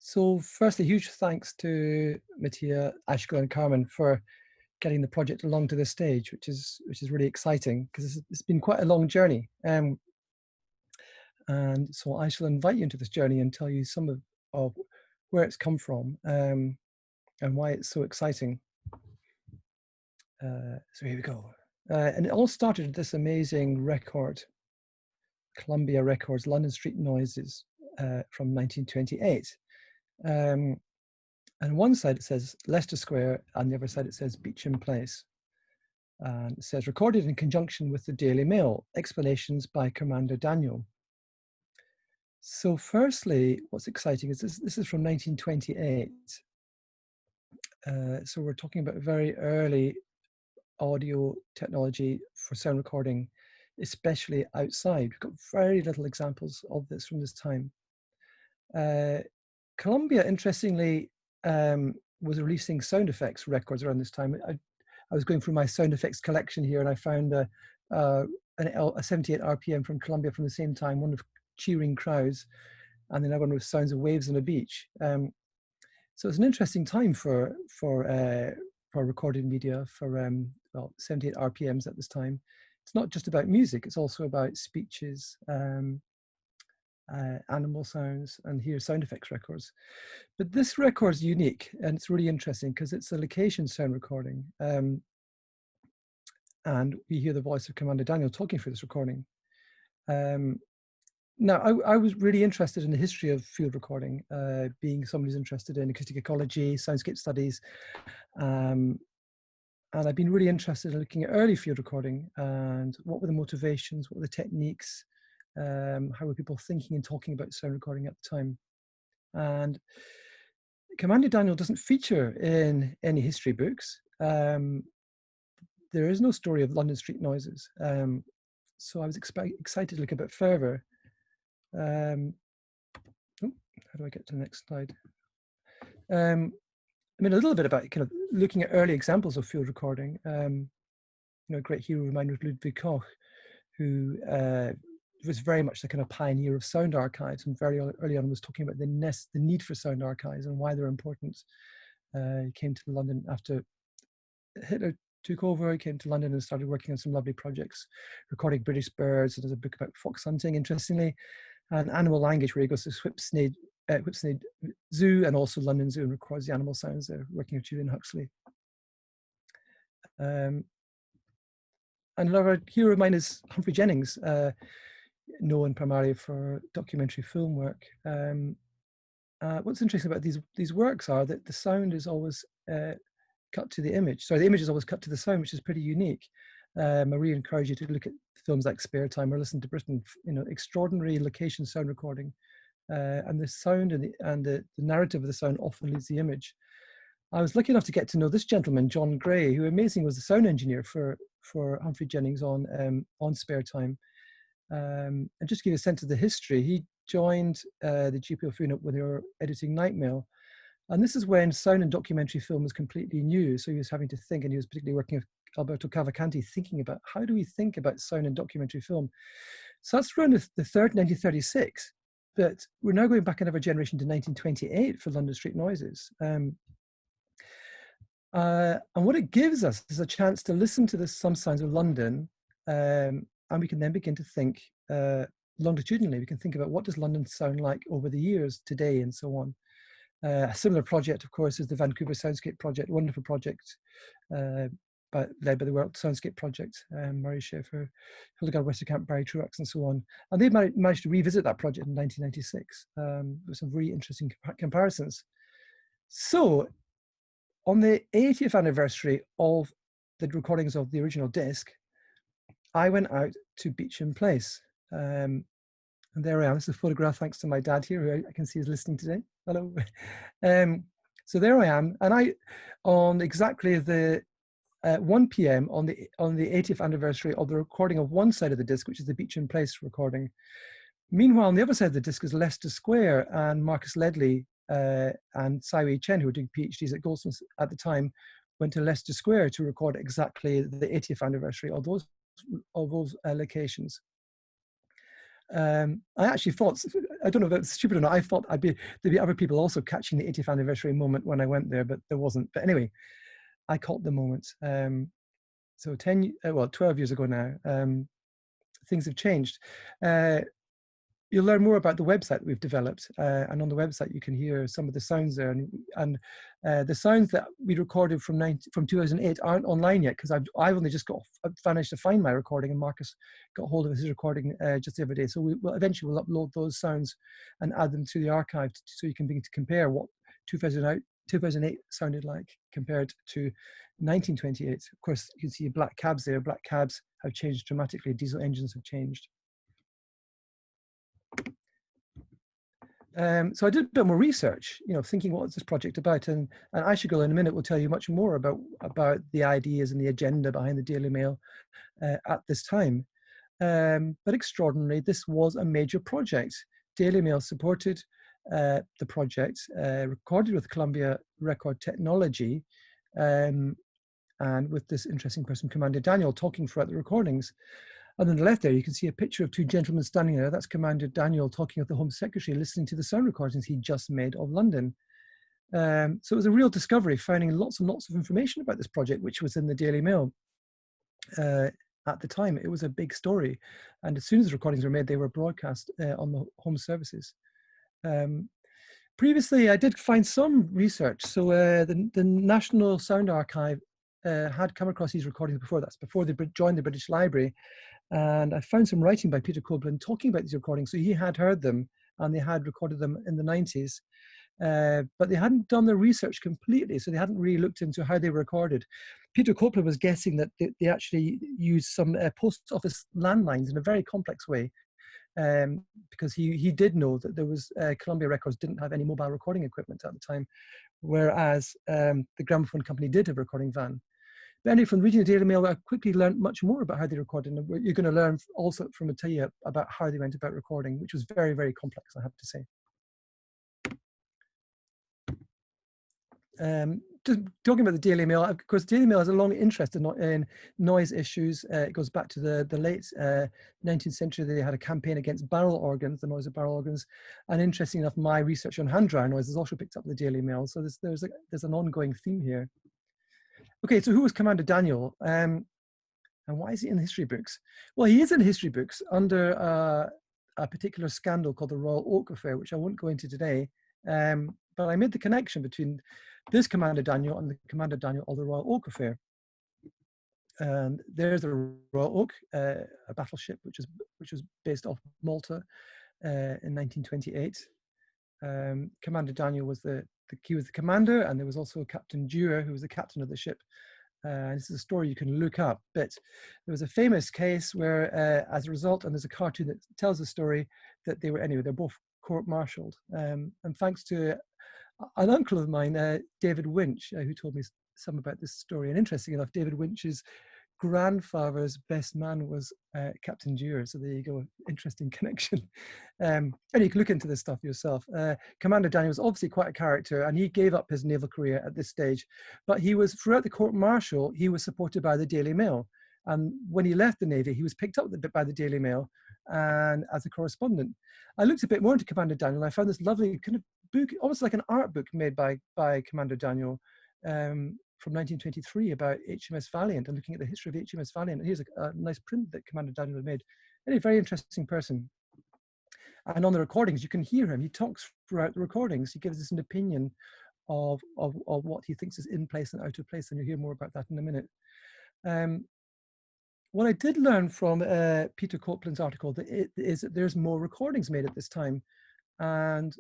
So firstly, huge thanks to Mattia, Aysegul and Carmen for getting the project along to this stage, which is really exciting because it's been quite a long journey. And so I shall invite you into this journey and tell you some of where it's come from and why it's so exciting. So here we go. And it all started with this amazing record, Columbia Records, London Street Noises from 1928. And one side it says Leicester Square, and the other side it says Beauchamp Place. And it says recorded in conjunction with the Daily Mail, explanations by Commander Daniel. So firstly, what's exciting is this is from 1928. So we're talking about very early audio technology for sound recording, especially outside. We've got very little examples of this from this time. Columbia, interestingly, was releasing sound effects records around this time. I was going through my sound effects collection here, and I found a 78 RPM from Columbia from the same time, one of cheering crowds, and then another one with sounds of waves on a beach. So it's an interesting time for recorded media for well, 78 RPMs at this time. It's not just about music; it's also about speeches, animal sounds, and here sound effects records. But this record is unique, and it's really interesting because it's a location sound recording, and we hear the voice of Commander Daniel talking through this recording. Now, I was really interested in the history of field recording, being somebody who's interested in acoustic ecology, soundscape studies, and I've been really interested in looking at early field recording and what were the motivations, what were the techniques, how were people thinking and talking about sound recording at the time. And Commander Daniel doesn't feature in any history books. There is no story of London Street Noises. So I was excited to look a bit further. How do I get to the next slide? I mean, a little bit about kind of looking at early examples of field recording. You know, a great hero of mine was Ludwig Koch, who was very much the kind of pioneer of sound archives, and very early on was talking about the need for sound archives and why they're important. He came to London after Hitler took over. He came to London and started working on some lovely projects, recording British birds. There's a book about fox hunting, interestingly, and animal language, where he goes to Whipsnade Zoo and also London Zoo and records the animal sounds there, working with Julian Huxley. And another hero of mine is Humphrey Jennings, known primarily for documentary film work. What's interesting about these works are that the sound is always cut to the image. So the image is always cut to the sound, which is pretty unique. I really encourage you to look at films like Spare Time or Listen to Britain. You know, extraordinary location sound recording, and the sound and the narrative of the sound often leads the image. I was lucky enough to get to know this gentleman, John Gray, who amazingly was the sound engineer for Humphrey Jennings on Spare Time. And just to give you a sense of the history, he joined the GPO unit when they were editing Night Mail. And this is when sound and documentary film was completely new. So he was having to think, and he was particularly working with Alberto Cavalcanti, thinking about how do we think about sound and documentary film. So that's around the 1936. But we're now going back another generation to 1928 for London Street Noises. And what it gives us is a chance to listen to some sounds of London, and we can then begin to think longitudinally. We can think about what does London sound like over the years, today, and so on. A similar project, of course, is the Vancouver Soundscape Project, wonderful project led by the World Soundscape Project, Murray Schaefer, Hildegard Westerkamp, Barry Truax, and so on. And they managed to revisit that project in 1996 with some really interesting comparisons. So on the 80th anniversary of the recordings of the original disc, I went out to Beauchamp Place. And there I am. This is a photograph thanks to my dad here, who I can see is listening today. Hello. So there I am, and on exactly the 1 p.m. on the 80th anniversary of the recording of one side of the disc, which is the Beauchamp Place recording. Meanwhile, on the other side of the disc is Leicester Square, and Marcus Ledley and Saiwei Chen, who were doing PhDs at Goldsmiths at the time, went to Leicester Square to record exactly the 80th anniversary of those locations. I actually thought, I don't know if it's stupid or not, I thought there'd be other people also catching the 80th anniversary moment when I went there, but there wasn't. But anyway, I caught the moment. So 12 years ago now, things have changed. You'll learn more about the website that we've developed, and on the website you can hear some of the sounds there, and the sounds that we recorded from 2008 aren't online yet, because I've only just managed to find my recording, and Marcus got hold of his recording just the other day. So we'll eventually upload those sounds and add them to the archive, so you can begin to compare what 2008 sounded like compared to 1928. Of course, you can see black cabs there. Black cabs have changed dramatically. Diesel engines have changed. So I did a bit more research, thinking what was this project about, and Aysegul in a minute will tell you much more about the ideas and the agenda behind the Daily Mail at this time. But extraordinarily, this was a major project. Daily Mail supported the project, recorded with Columbia Record Technology, and with this interesting person, Commander Daniel, talking throughout the recordings. And on the left there, you can see a picture of two gentlemen standing there. That's Commander Daniel talking with the Home Secretary, listening to the sound recordings he just made of London. So it was a real discovery, finding lots and lots of information about this project, which was in the Daily Mail. At the time, it was a big story. And as soon as the recordings were made, they were broadcast on the Home Services. Previously, I did find some research. So the National Sound Archive had come across these recordings before. That's before they joined the British Library. And I found some writing by Peter Copeland talking about these recordings. So he had heard them, and they had recorded them in the 90s. But they hadn't done their research completely, so they hadn't really looked into how they were recorded. Peter Copeland was guessing that they actually used some post office landlines in a very complex way, because he did know that there was Columbia Records didn't have any mobile recording equipment at the time, whereas the Gramophone Company did have a recording van. But anyway, from reading the Daily Mail, I quickly learned much more about how they recorded, and you're going to learn also from Mattia about how they went about recording, which was very, very complex, I have to say. Just talking about the Daily Mail, of course, Daily Mail has a long interest in noise issues. It goes back to the late 19th century. They had a campaign against barrel organs, the noise of barrel organs. And interesting enough, my research on hand dryer noise is also picked up in the Daily Mail. So there's an ongoing theme here. Okay, so who was Commander Daniel? And why is he in the history books? Well, he is in history books under a particular scandal called the Royal Oak affair, which I won't go into today. But I made the connection between this Commander Daniel and the Commander Daniel of the Royal Oak affair. And there's the Royal Oak, a battleship which was based off Malta in 1928. Commander Daniel was the commander, and there was also Captain Drever, who was the captain of the ship. This is a story you can look up, but there was a famous case where, as a result, and there's a cartoon that tells the story, that they're both court-martialed. And thanks to an uncle of mine, David Winch, who told me some about this story. And interesting enough, David Winch's grandfather's best man was Captain Drever. So there you go, interesting connection. And you can look into this stuff yourself. Commander Daniel was obviously quite a character, and he gave up his naval career at this stage. But he was, throughout the court-martial, he was supported by the Daily Mail. And when he left the Navy, he was picked up by the Daily Mail and as a correspondent. I looked a bit more into Commander Daniel, and I found this lovely kind of book, almost like an art book made by Commander Daniel, from 1923 about HMS Valiant, and looking at the history of HMS Valiant. And here's a nice print that Commander Daniel had made. And a very interesting person. And on the recordings, you can hear him. He talks throughout the recordings. He gives us an opinion of what he thinks is in place and out of place, and you'll hear more about that in a minute. What I did learn from Peter Copeland's article is that there's more recordings made at this time, and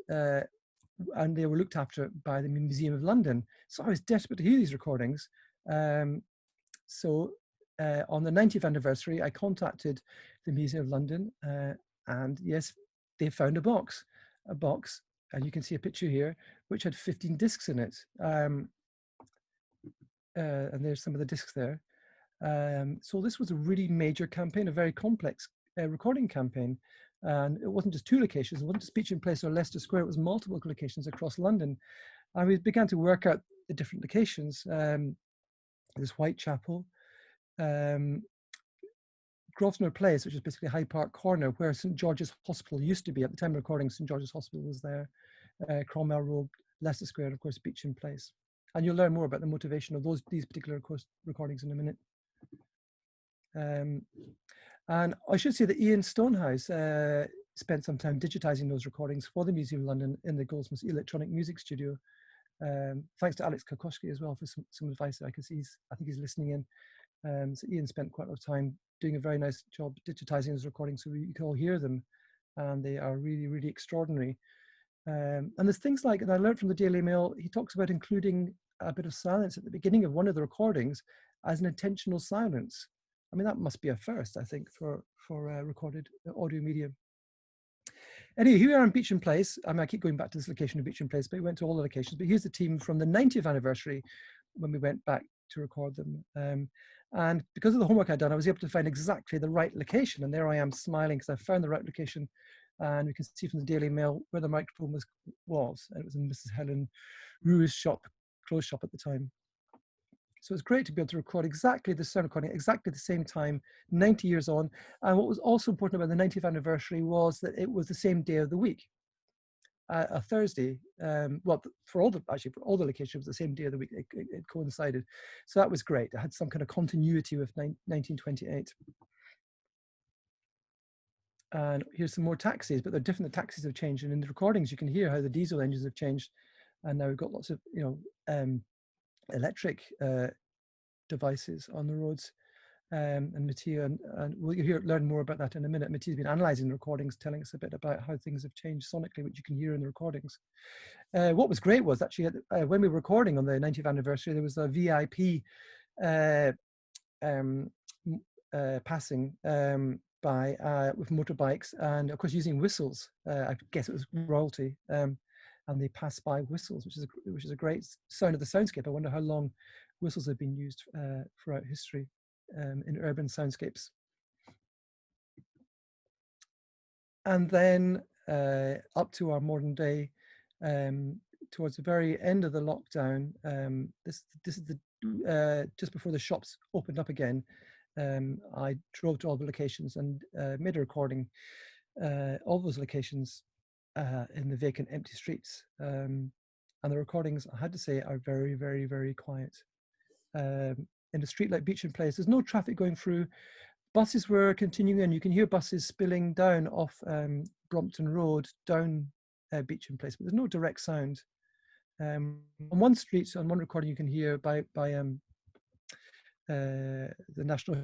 they were looked after by the Museum of London. So I was desperate to hear these recordings. So on the 90th anniversary, I contacted the Museum of London, and yes, they found a box, and you can see a picture here, which had 15 discs in it. And there's some of the discs there. So this was a really major campaign, a very complex recording campaign. And it wasn't just two locations. It wasn't just Beauchamp Place or Leicester Square. It was multiple locations across London. And we began to work out the different locations. There's Whitechapel, Grosvenor Place, which is basically Hyde Park Corner, where St George's Hospital used to be. At the time of recording, St George's Hospital was there. Cromwell Road, Leicester Square, and of course, Beauchamp Place. And you'll learn more about the motivation of these particular recordings in a minute. And I should say that Ian Stonehouse spent some time digitizing those recordings for the Museum of London in the Goldsmiths Electronic Music Studio. Thanks to Alex Kokoschki as well for some advice that I can see. I think he's listening in. So Ian spent quite a lot of time doing a very nice job digitizing those recordings so you can all hear them, and they are really, really extraordinary. And there's things like, and I learned from the Daily Mail, he talks about including a bit of silence at the beginning of one of the recordings as an intentional silence. I mean, that must be a first, I think, for recorded audio medium. Anyway, here we are in Beauchamp Place. I mean, I keep going back to this location of Beauchamp Place, but we went to all the locations. But here's the team from the 90th anniversary when we went back to record them. And because of the homework I'd done, I was able to find exactly the right location. And there I am smiling because I found the right location. And we can see from the Daily Mail where the microphone was. And it was in Mrs. Helen Riou's shop, clothes shop at the time. So it's great to be able to record exactly the sound recording at exactly the same time, 90 years on. And what was also important about the 90th anniversary was that it was the same day of the week, a Thursday. Well, for all the locations, it was the same day of the week. It coincided. So that was great. It had some kind of continuity with 1928. And here's some more taxis, but they're different. The taxis have changed. And in the recordings, you can hear how the diesel engines have changed. And now we've got lots of, electric devices on the roads. And Mattia, and we'll learn more about that in a minute. Mattia's been analysing the recordings, telling us a bit about how things have changed sonically, which you can hear in the recordings. What was great was actually when we were recording on the 90th anniversary, there was a VIP passing by with motorbikes, and of course using whistles. I guess it was royalty, and they passed by whistles, which is a great sound of the soundscape. I wonder how long whistles have been used throughout history in urban soundscapes. And then up to our modern day, towards the very end of the lockdown, this is the just before the shops opened up again. I drove to all the locations and made a recording, all those locations in the vacant, empty streets. And the recordings, I had to say, are very, very, very quiet. In a street like Beauchamp Place, there's no traffic going through. Buses were continuing, and you can hear buses spilling down off Brompton Road, down Beauchamp Place, but there's no direct sound. On one street, on one recording, you can hear by the National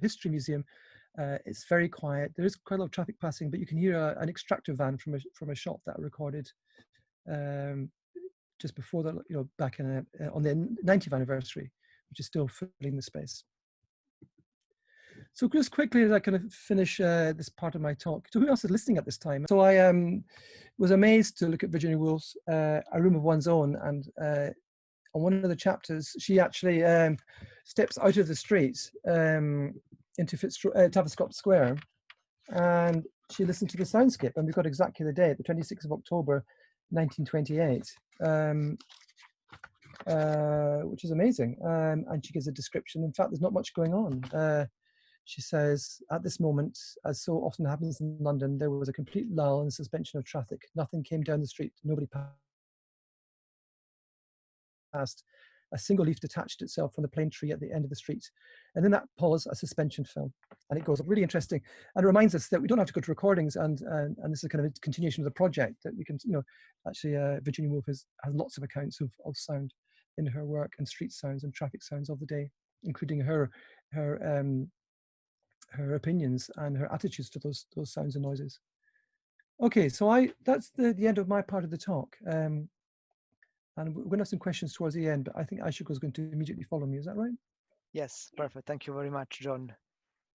History Museum. It's very quiet. There is quite a lot of traffic passing, but you can hear an extractor van from a shop that I recorded just before the, back in on the 90th anniversary, which is still filling the space. So just quickly, as I kind of finish this part of my talk, so who else is listening at this time? So I was amazed to look at Virginia Woolf's A Room of One's Own, and on one of the chapters, she actually steps out of the street into Tavistock Square, and she listened to the soundscape, and we've got exactly the date, the 26th of October, 1928. Which is amazing, and she gives a description. In fact, there's not much going on. She says, at this moment, as so often happens in London, there was a complete lull and suspension of traffic. Nothing came down the street. Nobody passed. A single leaf detached itself from the plane tree at the end of the street. And in that pause, a suspension fell. And it goes really interesting. And it reminds us that we don't have to go to recordings. And this is kind of a continuation of the project that we can, actually Virginia Woolf has lots of accounts of sound in her work, and street sounds and traffic sounds of the day, including her opinions and her attitudes to those sounds and noises. Okay, so that's the end of my part of the talk. And we're going to have some questions towards the end, but I think Aysegul is going to immediately follow me. Is that right? Yes, perfect. Thank you very much, John.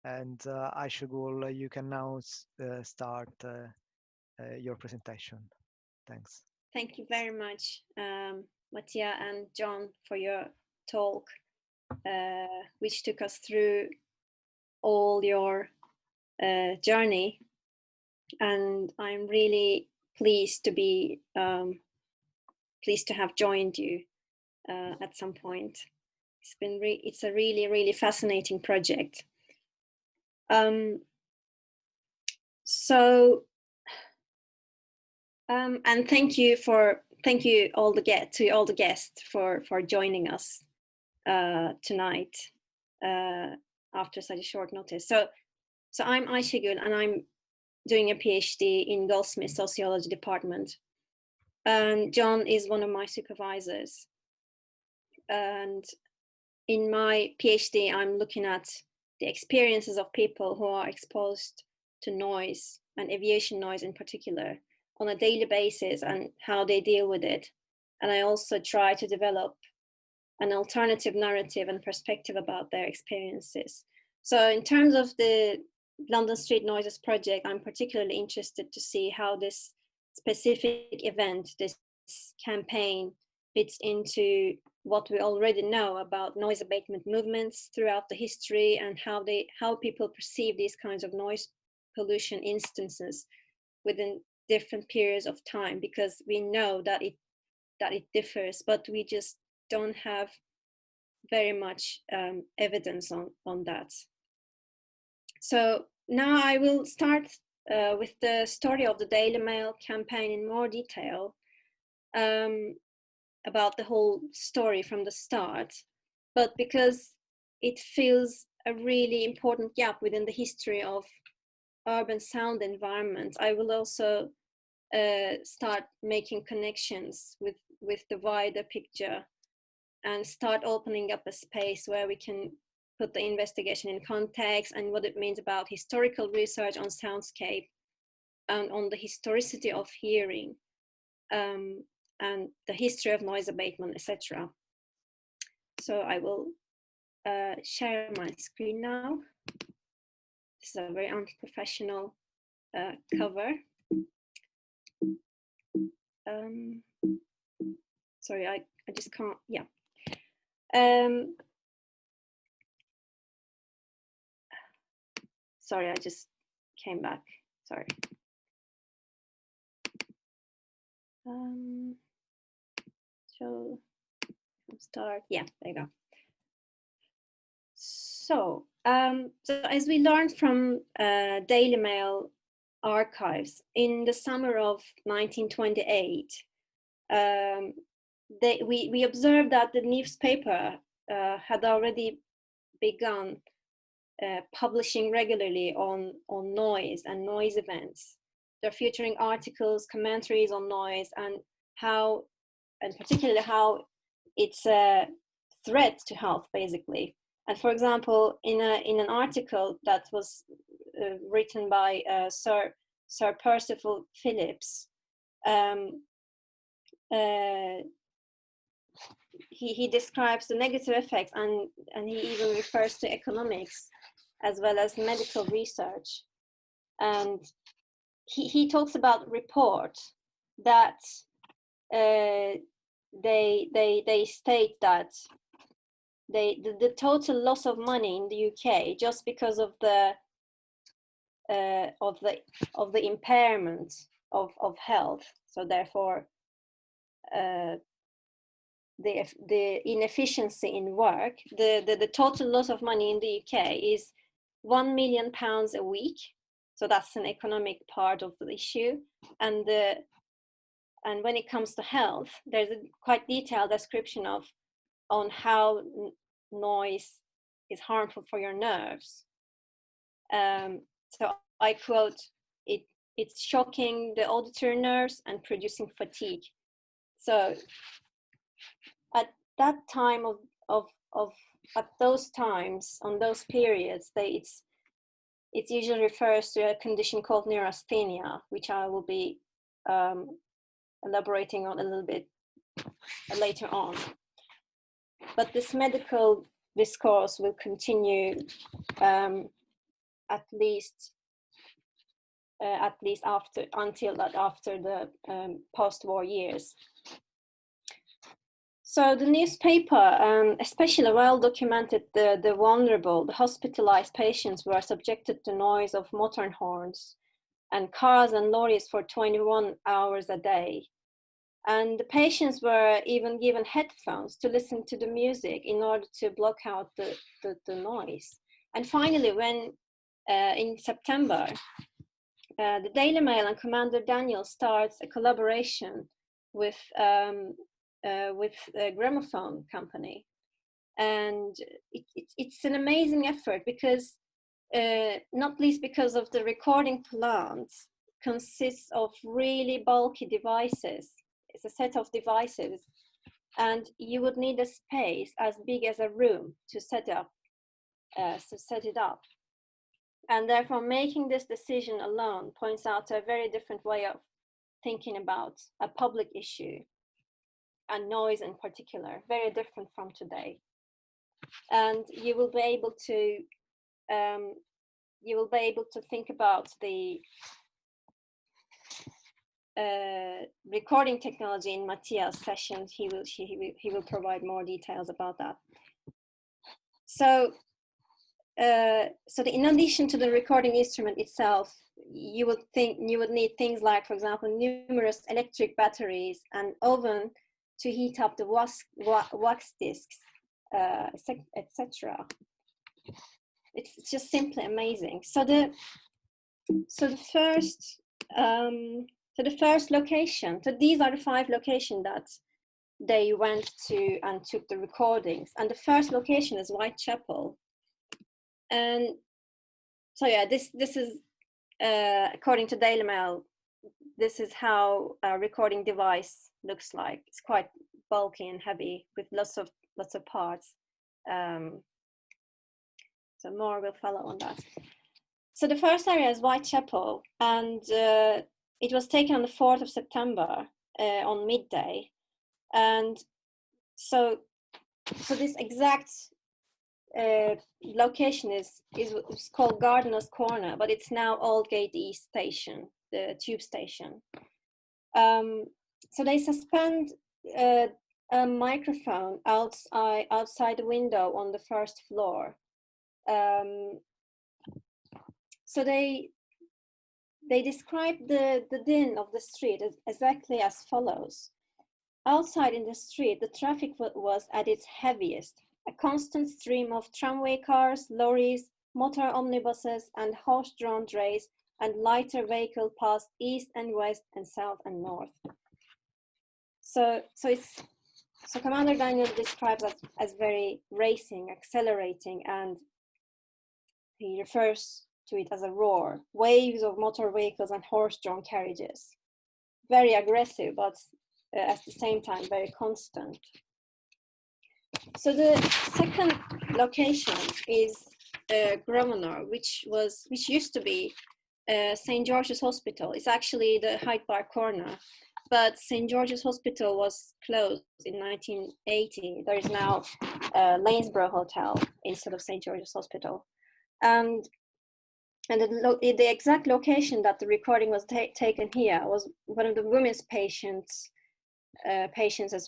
And Aysegul, you can now start your presentation. Thanks. Thank you very much, Mattia and John, for your talk, which took us through all your journey. And I'm really pleased to have joined you at some point. It's a really, really fascinating project. And thank you all the guests for joining us tonight after such a short notice. So I'm Aysegul, and I'm doing a PhD in Goldsmiths sociology department, and John is one of my supervisors. And in my PhD, I'm looking at the experiences of people who are exposed to noise, and aviation noise in particular, on a daily basis, and how they deal with it. And I also try to develop an alternative narrative and perspective about their experiences. So in terms of the London Street Noises project, I'm particularly interested to see how this specific event, this campaign, fits into what we already know about noise abatement movements throughout the history, and how people perceive these kinds of noise pollution instances within different periods of time, because we know that it differs, but we just don't have very much evidence on that. So now I will start with the story of the Daily Mail campaign in more detail, about the whole story from the start, but because it fills a really important gap within the history of urban sound environment, I will also start making connections with the wider picture, and start opening up a space where we can put the investigation in context, and what it means about historical research on soundscape, and on the historicity of hearing, and the history of noise abatement, etc. So I will share my screen now. This is a very unprofessional cover. Sorry, I just can't, yeah. Sorry, I just came back, sorry. So start, yeah, there you go. So as we learned from Daily Mail archives, in the summer of 1928, we observed that the newspaper had already begun publishing regularly on noise and noise events. They're featuring articles, commentaries on noise, and particularly how it's a threat to health, basically. And for example, in an article that was written by Sir Percival Phillips, he describes the negative effects, and he even refers to economics as well as medical research. And he talks about report that they state that the total loss of money in the UK, just because of the impairment of health, so therefore the inefficiency in work, the total loss of money in the UK is £1 million a week. So that's an economic part of the issue. And when it comes to health, there's a quite detailed description on how noise is harmful for your nerves. So I quote, it's shocking the auditory nerves and producing fatigue. So at that time at those times, on those periods, it usually refers to a condition called neurasthenia, which I will be elaborating on a little bit later on. But this medical discourse will continue at least after the post-war years. So the newspaper, especially well documented the vulnerable, the hospitalized patients were subjected to noise of motor horns and cars and lorries for 21 hours a day. And the patients were even given headphones to listen to the music in order to block out the noise. And finally, when in September, the Daily Mail and Commander Daniel starts a collaboration with a gramophone company, and it's an amazing effort because, not least because of the recording plant consists of really bulky devices. It's a set of devices, and you would need a space as big as a room to set it up. And therefore, making this decision alone points out to a very different way of thinking about a public issue, and noise in particular, very different from today. And you will be able to think about the recording technology in Mattia's session. He will provide more details about that. So in addition to the recording instrument itself, you would need things like, for example, numerous electric batteries, an oven to heat up the wax discs, etc. It's just simply amazing. So the first location. So these are the 5 locations that they went to and took the recordings. And the first location is Whitechapel. And so yeah, this is according to Daily Mail, this is how a recording device looks like. It's quite bulky and heavy with lots of parts. So more will follow on that. So the first area is Whitechapel, and it was taken on the 4th of September on midday. And so this exact location is called Gardener's Corner, but it's now Aldgate East Station, the tube station. So they suspend a microphone outside the window on the first floor. So they describe the din of the street exactly as follows. Outside in the street, the traffic was at its heaviest. A constant stream of tramway cars, lorries, motor omnibuses, and horse-drawn drays and lighter vehicles passed east and west and south and north. So Commander Daniel describes as very racing, accelerating, and he refers to it as a roar, waves of motor vehicles and horse-drawn carriages. Very aggressive, but at the same time very constant. So the second location is Grosvenor, which used to be St. George's Hospital. It's actually the Hyde Park corner, but St. George's Hospital was closed in 1980. There is now Lanesborough Hotel instead of St. George's Hospital. And the exact location that the recording was taken here was one of the women's patients'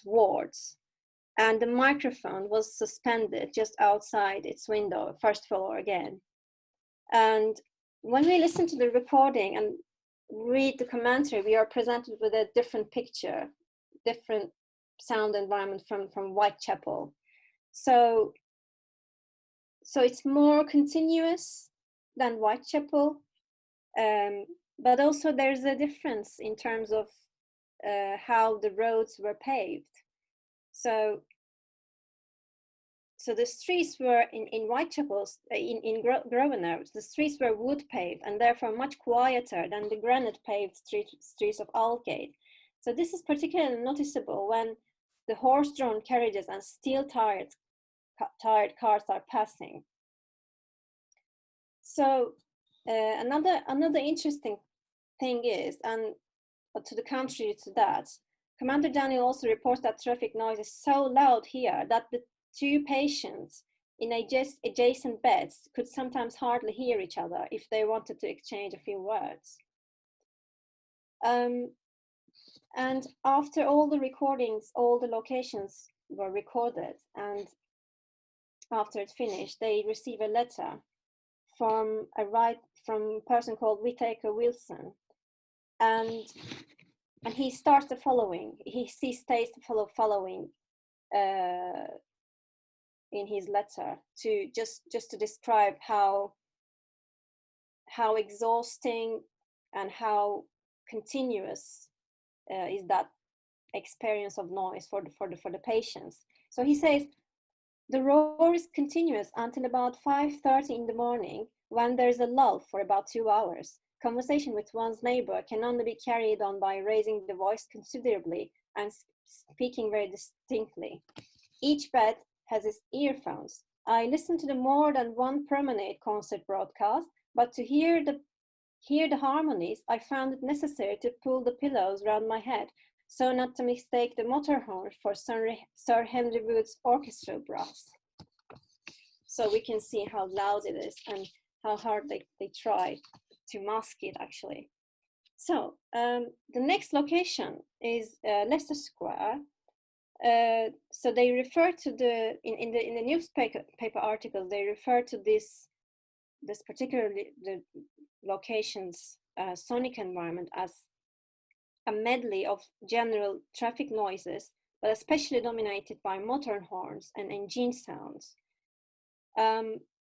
wards. And the microphone was suspended just outside its window, first floor again. And when we listen to the recording and read the commentary, we are presented with a different picture, different sound environment from Whitechapel. So it's more continuous than Whitechapel, but also there's a difference in terms of how the roads were paved. So the streets were in Whitechapel, in Grosvenor, the streets were wood paved and therefore much quieter than the granite paved streets of Aldgate. So this is particularly noticeable when the horse-drawn carriages and steel-tired cars are passing. So another interesting thing is, and to the contrary to that, Commander Daniel also reports that traffic noise is so loud here that the 2 patients in adjacent beds could sometimes hardly hear each other if they wanted to exchange a few words. And after all the recordings, all the locations were recorded, and after it finished, they receive a letter from a person called Whittaker Wilson, and he starts the following. He states the following in his letter to just to describe how how exhausting and how continuous is that experience of noise for the patients. So he says, the roar is continuous until about 5:30 in the morning, when there's a lull for about 2 hours. Conversation with one's neighbor can only be carried on by raising the voice considerably and speaking very distinctly. Each bed has its earphones. I listened to the more than one promenade concert broadcast, but to hear the harmonies, I found it necessary to pull the pillows round my head, so not to mistake the motor horn for Sir Henry Wood's orchestral brass. So we can see how loud it is and how hard they try to mask it, actually. So the next location is Leicester Square. So they refer to in the newspaper articles, they refer to this particularly the location's sonic environment as a medley of general traffic noises, but especially dominated by motor horns and engine sounds.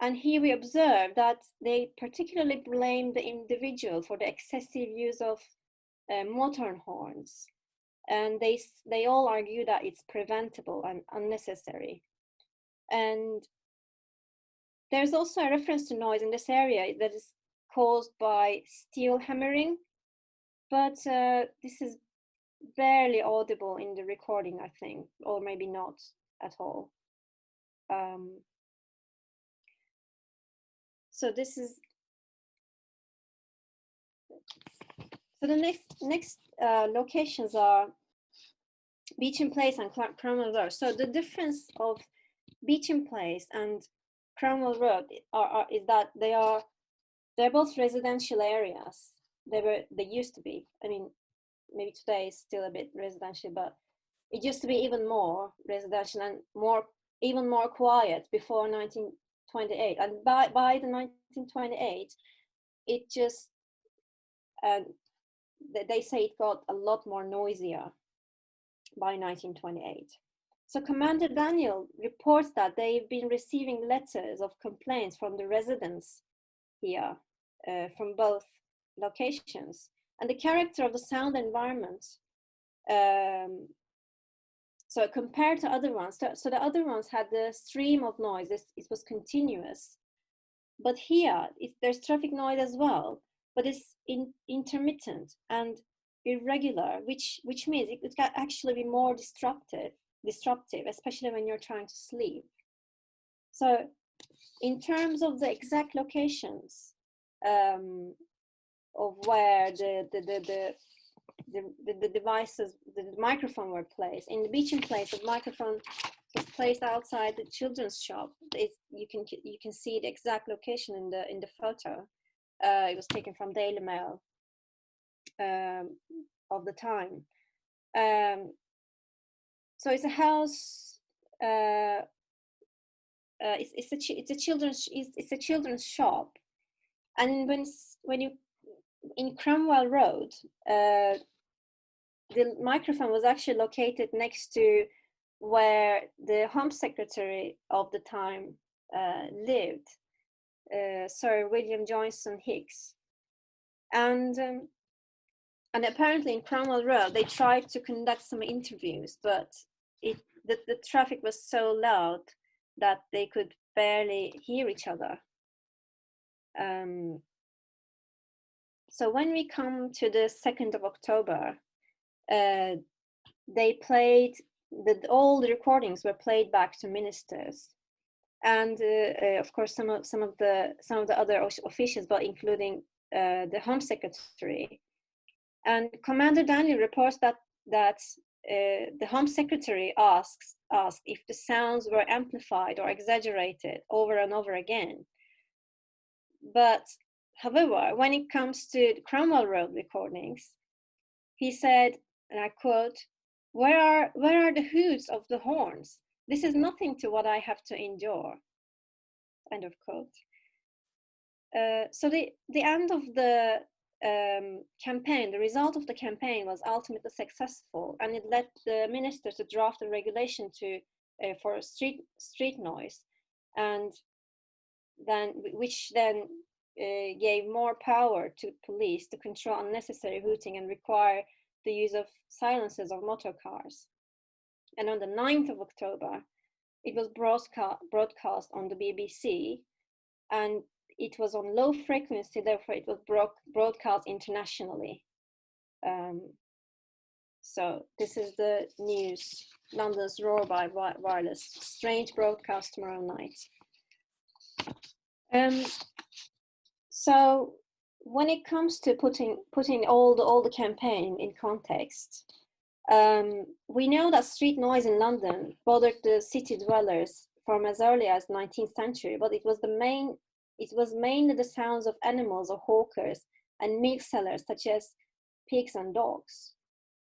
And here we observe that they particularly blame the individual for the excessive use of motor horns. And they all argue that it's preventable and unnecessary. And there's also a reference to noise in this area that is caused by steel hammering, but this is barely audible in the recording, I think, or maybe not at all. So this is, so the next locations are Beauchamp Place and Cromwell Road. So the difference of Beauchamp Place and Cromwell Road is that they're both residential areas. They used to be. I mean, maybe today is still a bit residential, but it used to be even more residential and even more quiet before 1928. And by the 1928, it just they say it got a lot more noisier by 1928. So Commander Daniel reports that they've been receiving letters of complaints from the residents here from both locations. And the character of the sound environment, so compared to other ones, so the other ones had the stream of noise, it was continuous. But here, there's traffic noise as well, but it's intermittent and irregular, which means it can actually be more disruptive, especially when you're trying to sleep. So in terms of the exact locations of where the devices, the microphone were placed, in the Beauchamp Place, the microphone was placed outside the children's shop. You can see the exact location in the photo. It was taken from Daily Mail of the time. So it's a house. It's a children's shop, and when you in Cromwell Road, the microphone was actually located next to where the Home Secretary of the time lived, Sir William Johnson Hicks, and apparently in Cromwell Road they tried to conduct some interviews, but the traffic was so loud that they could barely hear each other. So when we come to the 2nd of October, they played all the recordings were played back to ministers, and of course some of the other officials, but including the Home Secretary. And Commander Daniel reports that the Home Secretary asked if the sounds were amplified or exaggerated over and over again. But however, when it comes to the Cromwell Road recordings, he said, and I quote, where are the hoots of the horns? This is nothing to what I have to endure." End of quote. So the end of the campaign, the result of the campaign was ultimately successful, and it led the minister to draft a regulation for street noise, and then which then gave more power to police to control unnecessary hooting and require the use of silencers of motor cars. And on the 9th of October, it was broadcast on the BBC, and it was on low frequency, therefore it was broadcast internationally. So this is the news. London's roar by wireless. Strange broadcast tomorrow night. So when it comes to putting all the campaign in context, we know that street noise in London bothered the city dwellers from as early as 19th century, but it was mainly the sounds of animals or hawkers and milk sellers such as pigs and dogs.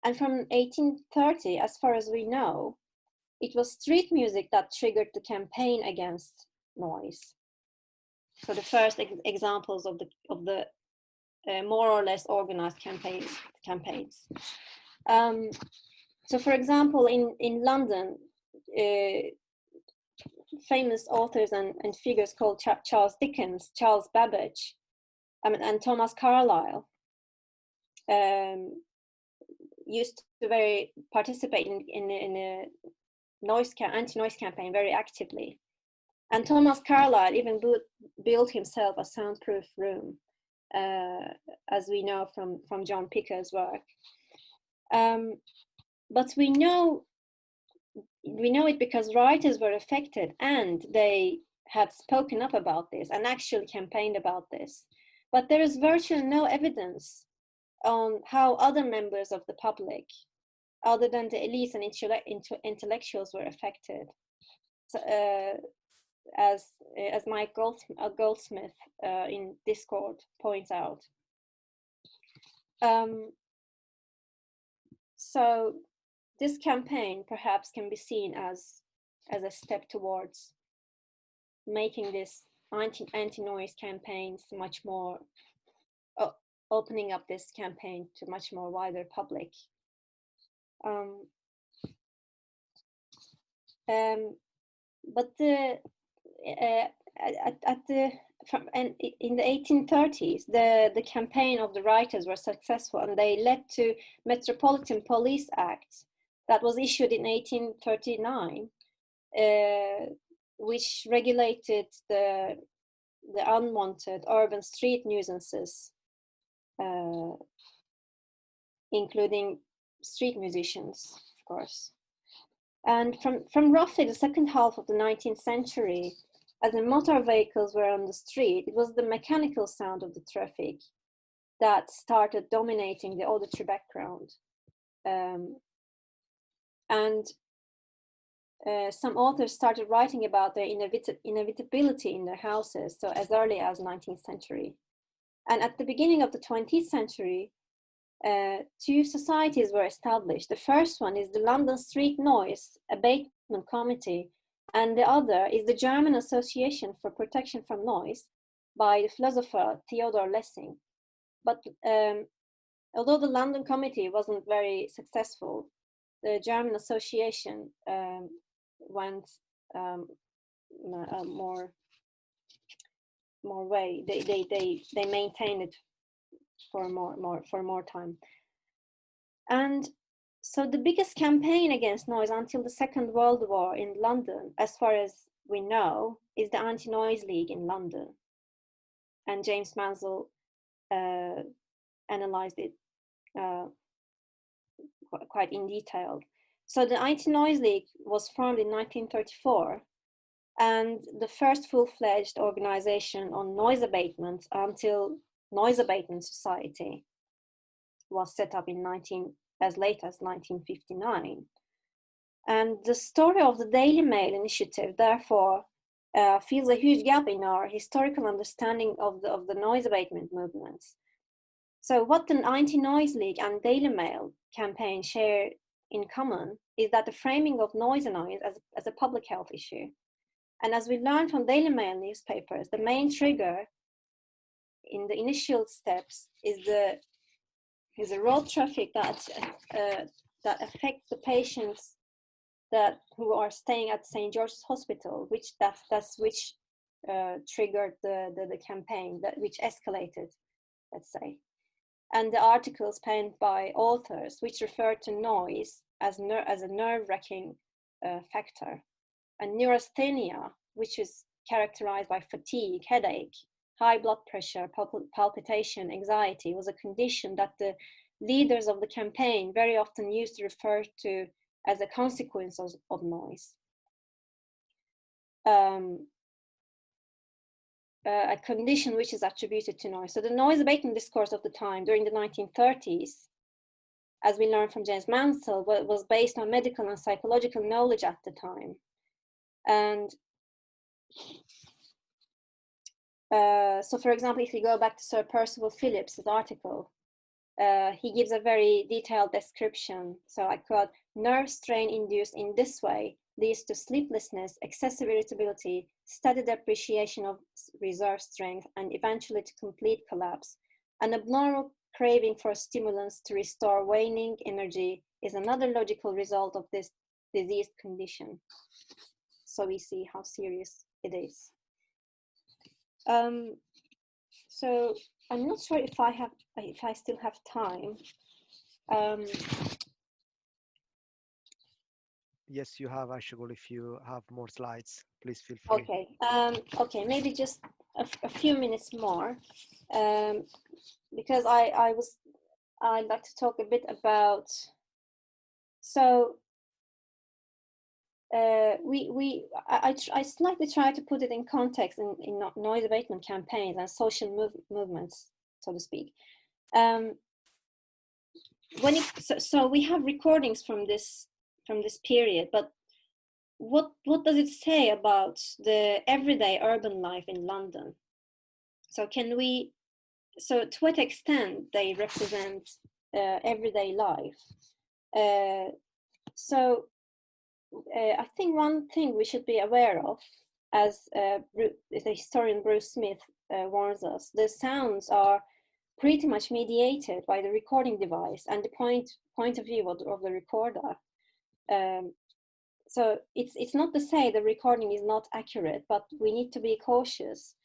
And from 1830, as far as we know, it was street music that triggered the campaign against noise. So the first examples of the more or less organized campaigns. So, for example, in London, famous authors and figures called Charles Dickens, Charles Babbage, and Thomas Carlyle used to participate in a anti-noise campaign very actively. And Thomas Carlyle even built himself a soundproof room, as we know from John Picker's work. But we know it because writers were affected and they had spoken up about this and actually campaigned about this. But there is virtually no evidence on how other members of the public, other than the elites and intellectuals, were affected. So, as Mike Goldsmith in Discord points out. So this campaign perhaps can be seen as a step towards making this anti-noise campaigns much more, opening up this campaign to much more wider public. But in the 1830s, the campaign of the writers were successful, and they led to Metropolitan Police Act that was issued in 1839, which regulated the unwanted urban street nuisances, including street musicians, of course. And from roughly the second half of the 19th century, as the motor vehicles were on the street, it was the mechanical sound of the traffic that started dominating the auditory background. Some authors started writing about their inevitability in their houses, so as early as 19th century. And at the beginning of the 20th century, two societies were established. The first one is the London Street Noise Abatement Committee, and the other is the German Association for Protection from Noise by the philosopher Theodor Lessing. But although the London Committee wasn't very successful, the German Association went more way. They maintained it for more time. And so the biggest campaign against noise until the Second World War in London, as far as we know, is the Anti-Noise League in London. And James Mansell analyzed it quite in detail. So the Anti-Noise League was formed in 1934, and the first full-fledged organization on noise abatement until Noise Abatement Society was set up in as late as 1959. And the story of the Daily Mail initiative, therefore, fills a huge gap in our historical understanding of the noise abatement movements. So what the Anti-Noise League and Daily Mail campaign share in common is that the framing of noise annoyance as a public health issue. And as we learned from Daily Mail newspapers, the main trigger in the initial steps is the road traffic that affects the patients who are staying at St. George's Hospital, which triggered the campaign, which escalated, let's say. And the articles penned by authors, which refer to noise as a nerve-wracking factor, and neurasthenia, which is characterized by fatigue, headache, high blood pressure, palpitation, anxiety, was a condition that the leaders of the campaign very often used to refer to as a consequence of noise. A condition which is attributed to noise. So the noise abatement discourse of the time during the 1930s, as we learned from James Mansell, was based on medical and psychological knowledge at the time. And so, for example, if you go back to Sir Percival Phillips' article, he gives a very detailed description. So I quote, "Nerve strain induced in this way leads to sleeplessness, excessive irritability, steady depreciation of reserve strength, and eventually to complete collapse. An abnormal craving for stimulants to restore waning energy is another logical result of this diseased condition." So we see how serious it is. So I'm not sure if I still have time. Yes, you have, Aysegul. If you have more slides, please feel free. Okay. Okay, maybe just a few minutes more, because I'd like to talk a bit about. So I slightly try to put it in context in noise abatement campaigns and social movements, so to speak. So we have recordings from this period, but what does it say about the everyday urban life in London? So so to what extent they represent everyday life? So I think one thing we should be aware of, as the historian Bruce Smith warns us, the sounds are pretty much mediated by the recording device and the point of view of the recorder. So it's not to say the recording is not accurate, but we need to be cautious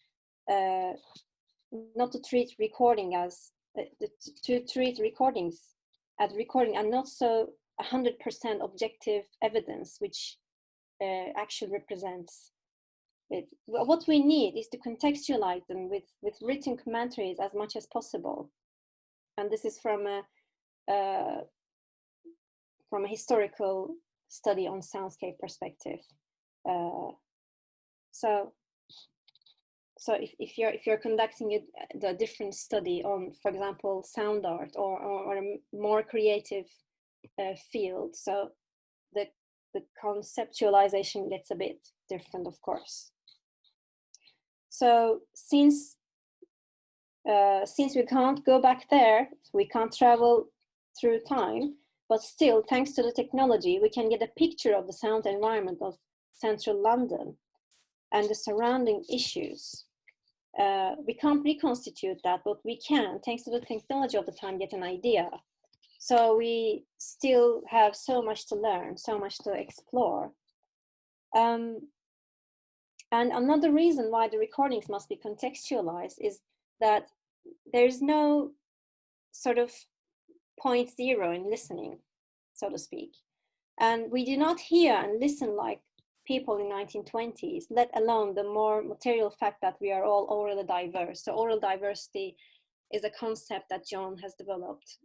not to treat recording as to treat recordings as recording and not so 100% objective evidence, which actually represents it. What we need is to contextualize them with written commentaries as much as possible, and this is from a historical study on soundscape perspective. So if you're conducting the different study on, for example, sound art or a more creative field, so the conceptualization gets a bit different, of course. So since we can't go back there, we can't travel through time, but still, thanks to the technology, we can get a picture of the sound environment of central London and the surrounding issues. We can't reconstitute that, but we can, thanks to the technology of the time, get an idea. So we still have so much to learn, so much to explore. And another reason why the recordings must be contextualized is that there's no sort of point zero in listening, so to speak. And we do not hear and listen like people in 1920s, let alone the more material fact that we are all orally diverse. So oral diversity is a concept that John has developed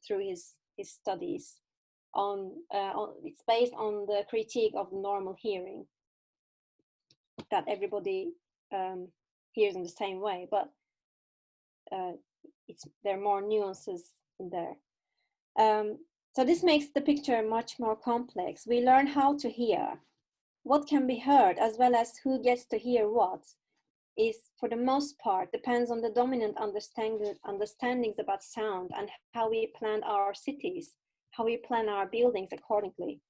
through his studies it's based on the critique of normal hearing, that everybody hears in the same way, but there are more nuances in there. So this makes the picture much more complex. We learn how to hear. What can be heard, as well as who gets to hear what, is for the most part depends on the dominant understandings about sound and how we plan our cities, how we plan our buildings accordingly.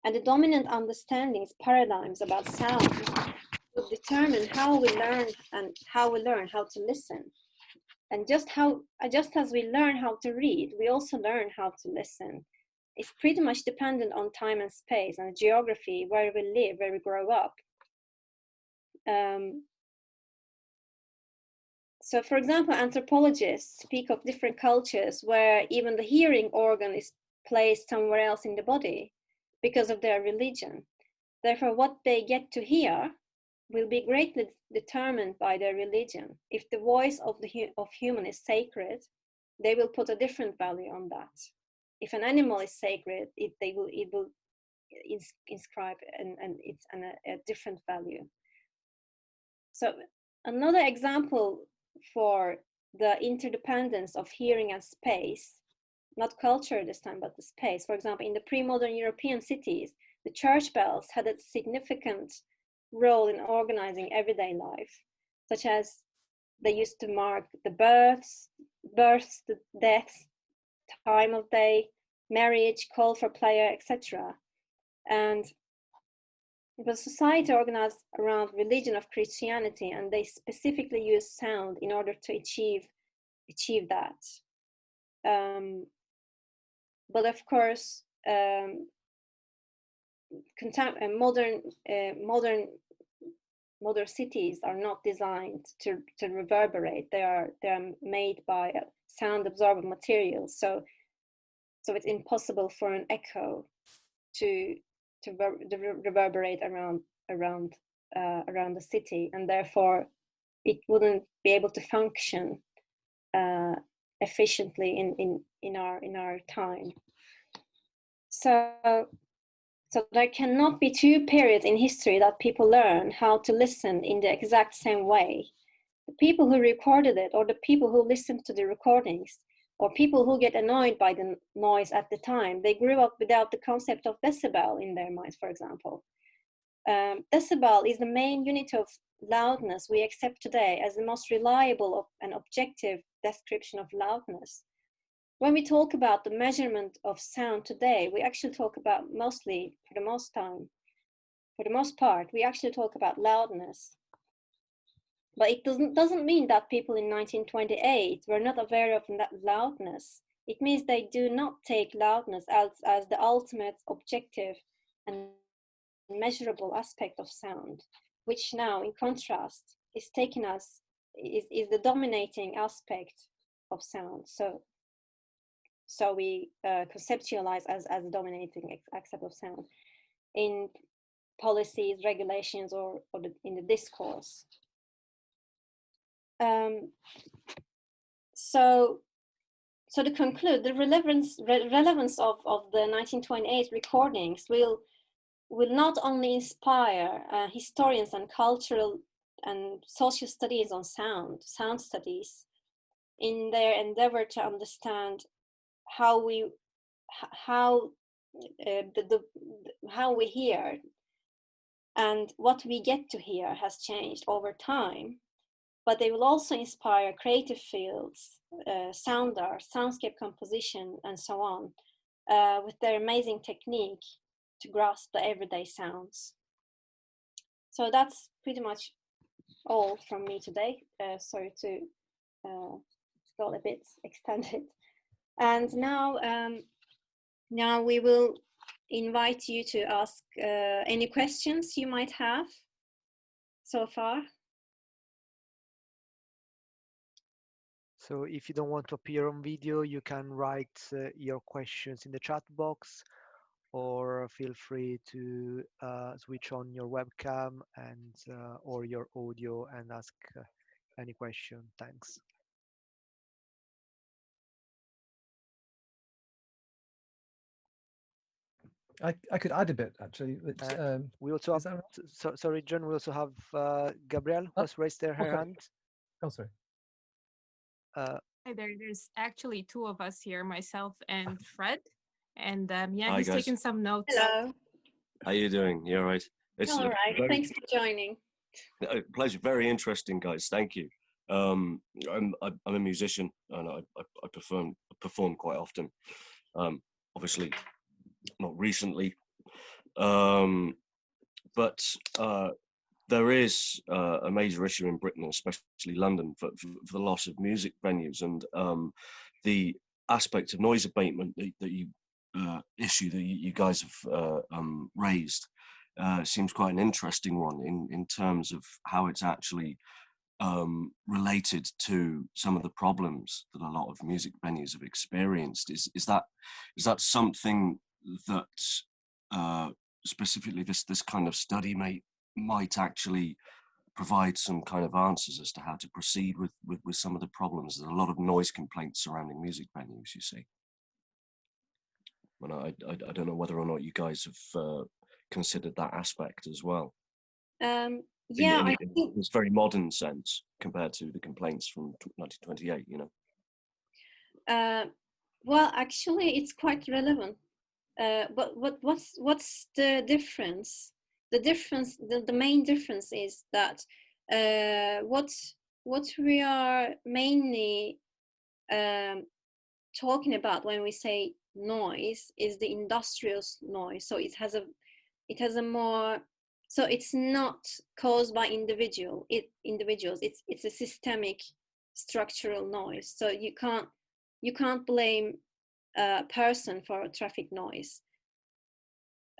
And the dominant understandings, paradigms about sound will determine how we learn how to listen. And just as we learn how to read, we also learn how to listen. It's pretty much dependent on time and space and geography, where we live, where we grow up. So for example, anthropologists speak of different cultures where even the hearing organ is placed somewhere else in the body because of their religion. Therefore, what they get to hear will be greatly determined by their religion. If the voice of human is sacred, they will put a different value on that. If an animal is sacred, it will inscribe and it's a different value. So another example for the interdependence of hearing and space, not culture this time, but the space. For example, in the pre-modern European cities, the church bells had a significant role in organizing everyday life, such as they used to mark the births, the deaths, time of day, marriage, call for prayer, etc. And it was a society organized around religion of Christianity, and they specifically used sound in order to achieve that. But of course, modern cities are not designed to reverberate. They are made by sound absorbent materials, so it's impossible for an echo to reverberate around the city, and therefore it wouldn't be able to function efficiently in our time. So there cannot be two periods in history that people learn how to listen in the exact same way. The people who recorded it, or the people who listened to the recordings, or people who get annoyed by the noise at the time, they grew up without the concept of decibel in their minds, for example. Decibel is the main unit of loudness we accept today as the most reliable and objective description of loudness. When we talk about the measurement of sound today, we actually talk about mostly, for the most part, we actually talk about loudness. But it doesn't mean that people in 1928 were not aware of that loudness. It means they do not take loudness as the ultimate objective and measurable aspect of sound, which now, in contrast, is taken as is the dominating aspect of sound. So we conceptualize as a dominating aspect of sound in policies, regulations, or in the discourse. So to conclude, the relevance of the 1928 recordings will not only inspire historians and cultural and social studies on sound studies in their endeavor to understand how we hear and what we get to hear has changed over time, but they will also inspire creative fields, sound art, soundscape composition, and so on, with their amazing technique to grasp the everyday sounds. So that's pretty much all from me today. Sorry to got a bit extended. And now we will invite you to ask any questions you might have so far. So if you don't want to appear on video, you can write your questions in the chat box, or feel free to switch on your webcam and or your audio and ask any question. Thanks. I could add a bit actually. We also have, right? Sorry, John. We also have Gabrielle who has raised her hand. Oh, sorry. Hi there. There's actually two of us here, myself and Fred. And yeah, Hi, he's guys. taking some notes. Hello. How you doing? You all right? It's all right. Thanks for joining. Pleasure. Very interesting, guys. Thank you. I'm a musician and I perform quite often. Obviously, not recently, but there is a major issue in Britain, especially London, for the loss of music venues, and the aspect of noise abatement that you issue that you guys have raised seems quite an interesting one in terms of how it's actually related to some of the problems that a lot of music venues have experienced. Is that something that specifically this kind of study might actually provide some kind of answers as to how to proceed with some of the problems? There's a lot of noise complaints surrounding music venues, you see. And I don't know whether or not you guys have considered that aspect as well. Yeah, I in think this very modern sense compared to the complaints from 1928, you know. well, actually, it's quite relevant. But what's the difference? The main difference is that what we are mainly talking about when we say noise is the industrial noise. So it has a more, so it's not caused by individuals. It's a systemic structural noise. So you can't blame a person for a traffic noise.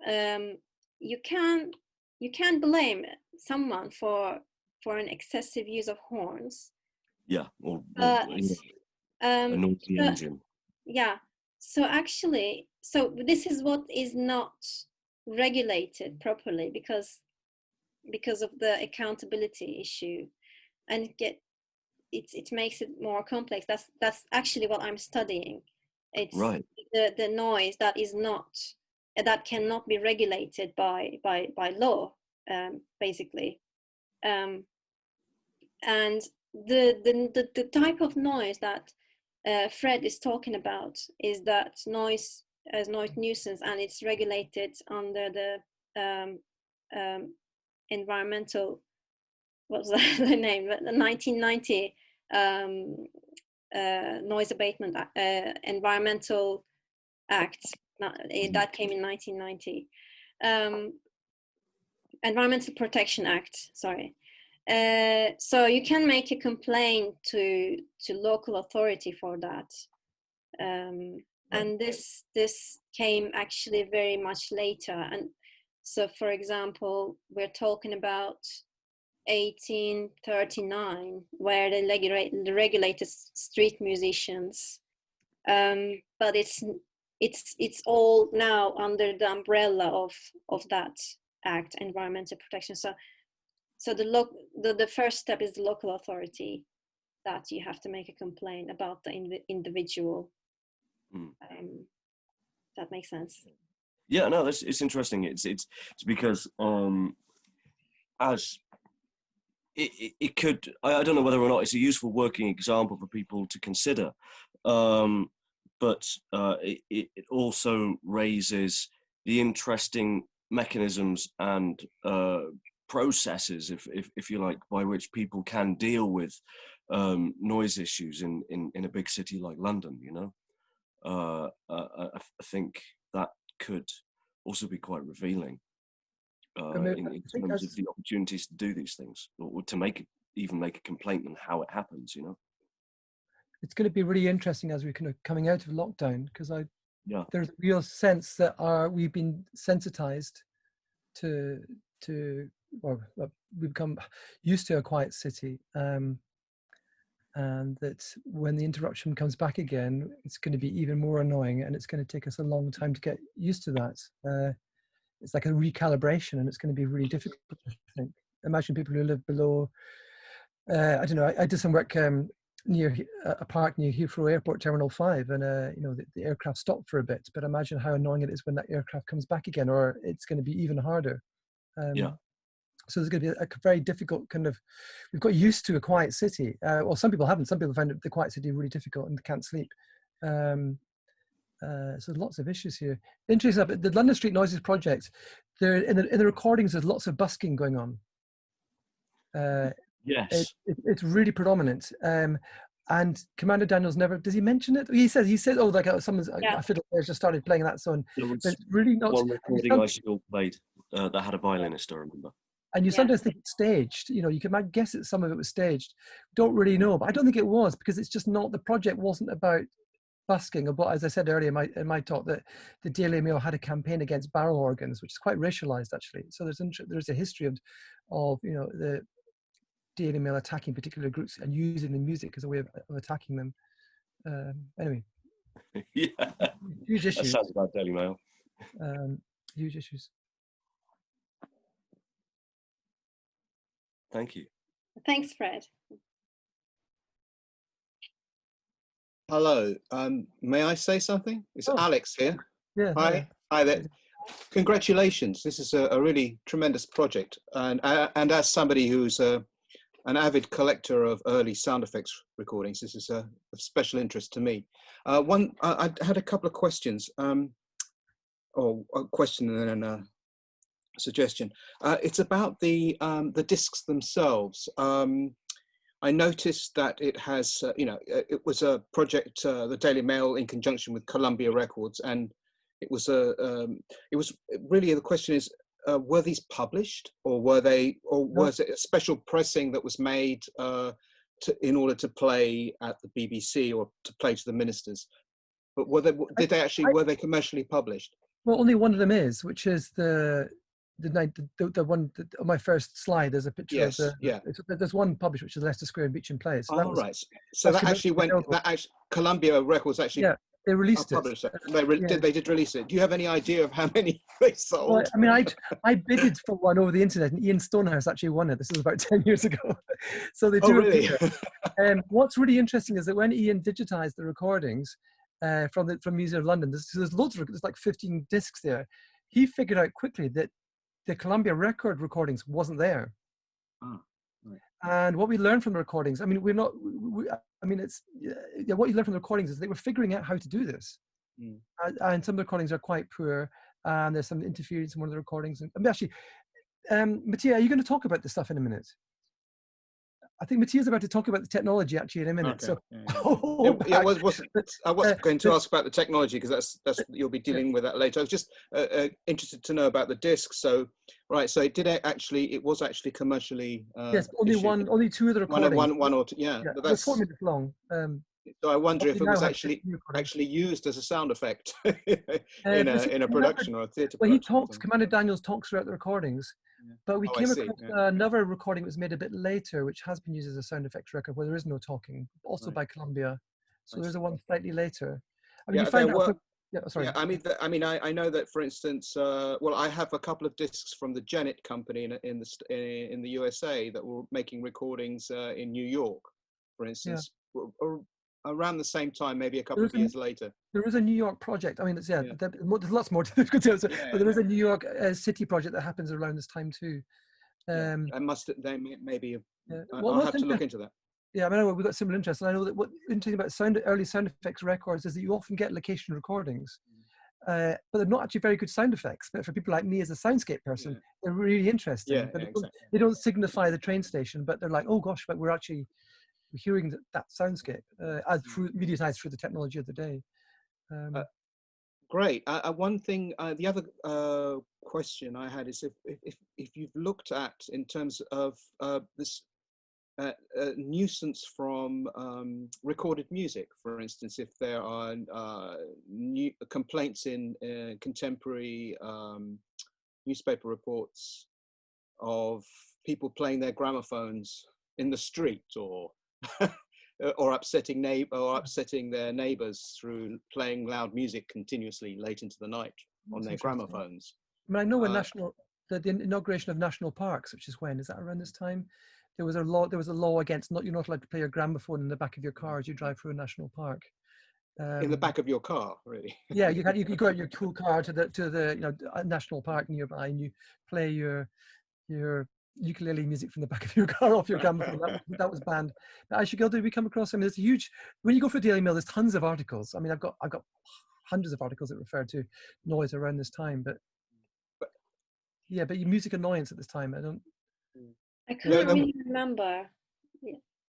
You can blame someone for an excessive use of horns. Yeah, or But a noisy engine. Yeah. So actually, this is what is not regulated properly because of the accountability issue, and it makes it more complex. That's actually what I'm studying. It's right. the noise that cannot be regulated by law, basically, and the type of noise that Fred is talking about is that noise as noise nuisance, and it's regulated under the environmental, what's the name? The 1990 Noise Abatement Environmental Act. That came in 1990. Environmental Protection Act. Sorry. So you can make a complaint to local authority for that, and this came actually very much later. And so, for example, we're talking about 1839, where they regulated street musicians, but it's all now under the umbrella of that act, environmental protection. So the first step is the local authority, that you have to make a complaint about the individual. That makes sense. Yeah, no, it's interesting. It's because as it could, I don't know whether or not it's a useful working example for people to consider, but it also raises the interesting mechanisms and processes, if you like, by which people can deal with noise issues in a big city like London. You know, I think that could also be quite revealing in terms of the opportunities to do these things, or to even make a complaint and how it happens. You know, it's going to be really interesting as we're kind of coming out of lockdown, because there's a real sense that we've been sensitized to we've become used to a quiet city, and that when the interruption comes back again, it's going to be even more annoying, and it's going to take us a long time to get used to that. It's like a recalibration, and it's going to be really difficult, I think. Imagine people who live below, I don't know, I did some work near a park near Heathrow Airport Terminal 5, and the aircraft stopped for a bit, but imagine how annoying it is when that aircraft comes back again, or it's going to be even harder. So there's going to be a very difficult kind of, we've got used to a quiet city. Well, some people haven't. Some people find the quiet city really difficult and can't sleep. So lots of issues here. Interesting enough, the London Street Noises project, there in the recordings, there's lots of busking going on. Yes, it's really predominant. And Commander Daniels never, does he mention it? He says, oh, like someone's a fiddle player just started playing that song. But it's really not. One recording Aysegul played that had a violinist, I remember. And you sometimes think it's staged. You know, you can guess that some of it was staged. Don't really know, but I don't think it was, because it's just not. The project wasn't about busking, but as I said earlier in my talk, that the Daily Mail had a campaign against barrel organs, which is quite racialized actually. So there's a history of the Daily Mail attacking particular groups and using the music as a way of attacking them. Anyway, Yeah, huge that issues. sounds about Daily Mail. Huge issues. Thank you. Thanks, Fred. Hello, may I say something? It's Alex here. Yeah. Hi there. Congratulations. This is a really tremendous project. And as somebody who's an avid collector of early sound effects recordings, this is of special interest to me. I had a couple of questions, or a question and then a suggestion. It's about the discs themselves. I noticed that it has, it was a project, the Daily Mail, in conjunction with Columbia Records, and it was really, the question is, were these published, or were they, or was it a special pressing that was made in order to play at the BBC or to play to the ministers? But were they commercially published? Well, only one of them is, which is the one on my first slide. There's a picture of there's one published, which is Leicester Square and Beauchamp Place. So right. So that actually went. That actually Columbia Records actually. They released it. They did release it. Do you have any idea of how many they sold? Well, I mean, I bidded for one over the internet, and Ian Stonehouse actually won it. This was about 10 years ago. So they do. Oh, really? What's really interesting is that when Ian digitized the recordings from Museum of London, there's loads of, there's like 15 discs there. He figured out quickly that the Columbia record recordings wasn't there. Oh, right. And what we learned from the recordings, I mean, what you learn from the recordings is they were figuring out how to do this. And some of the recordings are quite poor, and there's some interference in one of the recordings. And actually, Mattia, are you going to talk about this stuff in a minute? I think Mattia's about to talk about the technology actually in a minute. Okay. So I wasn't going to ask about the technology, because that's you'll be dealing with that later. I was just interested to know about the discs. So so it was actually commercially yes, only two of the recordings. One or two, yeah. But that's 4 minutes long. So I wonder if it was actually used as a sound effect in a production or a theatre. Well, Commander Daniels talks throughout the recordings. But we came across another recording that was made a bit later, which has been used as a sound effects record, where there is no talking, also by Columbia. So there's a one slightly later. I mean, you find out. Sorry. I know that, for instance, I have a couple of discs from the Gennett company in the USA that were making recordings in New York, for instance, around the same time, maybe a couple of years later. There is a New York project. I mean, there's lots more to but there is a New York City project that happens around this time too. I'll have to look into that. Yeah, I mean, we've got similar interests. And I know that what's interesting about early sound effects records is that you often get location recordings, but they're not actually very good sound effects. But for people like me as a soundscape person, they're really interesting. They don't signify the train station, but they're like, oh gosh, but we're hearing that soundscape as mediatized through the technology of the day. Great. One thing, the other question I had is if you've looked at, in terms of this nuisance from recorded music, for instance, if there are new complaints in contemporary newspaper reports of people playing their gramophones in the street, or upsetting their neighbours through playing loud music continuously late into the night on their gramophones. I mean, I know when the inauguration of national parks, which is when, is that around this time? There was a law against you're not allowed to play your gramophone in the back of your car as you drive through a national park. In the back of your car, really? Yeah, you go out your cool car to the national park nearby, and you play your ukulele music from the back of your car off your gramophone. That was banned. But Aysegul, did we come across? I mean, there's a huge. When you go for Daily Mail, there's tons of articles. I mean, I've got hundreds of articles that refer to noise around this time. But music annoyance at this time. I can't really remember.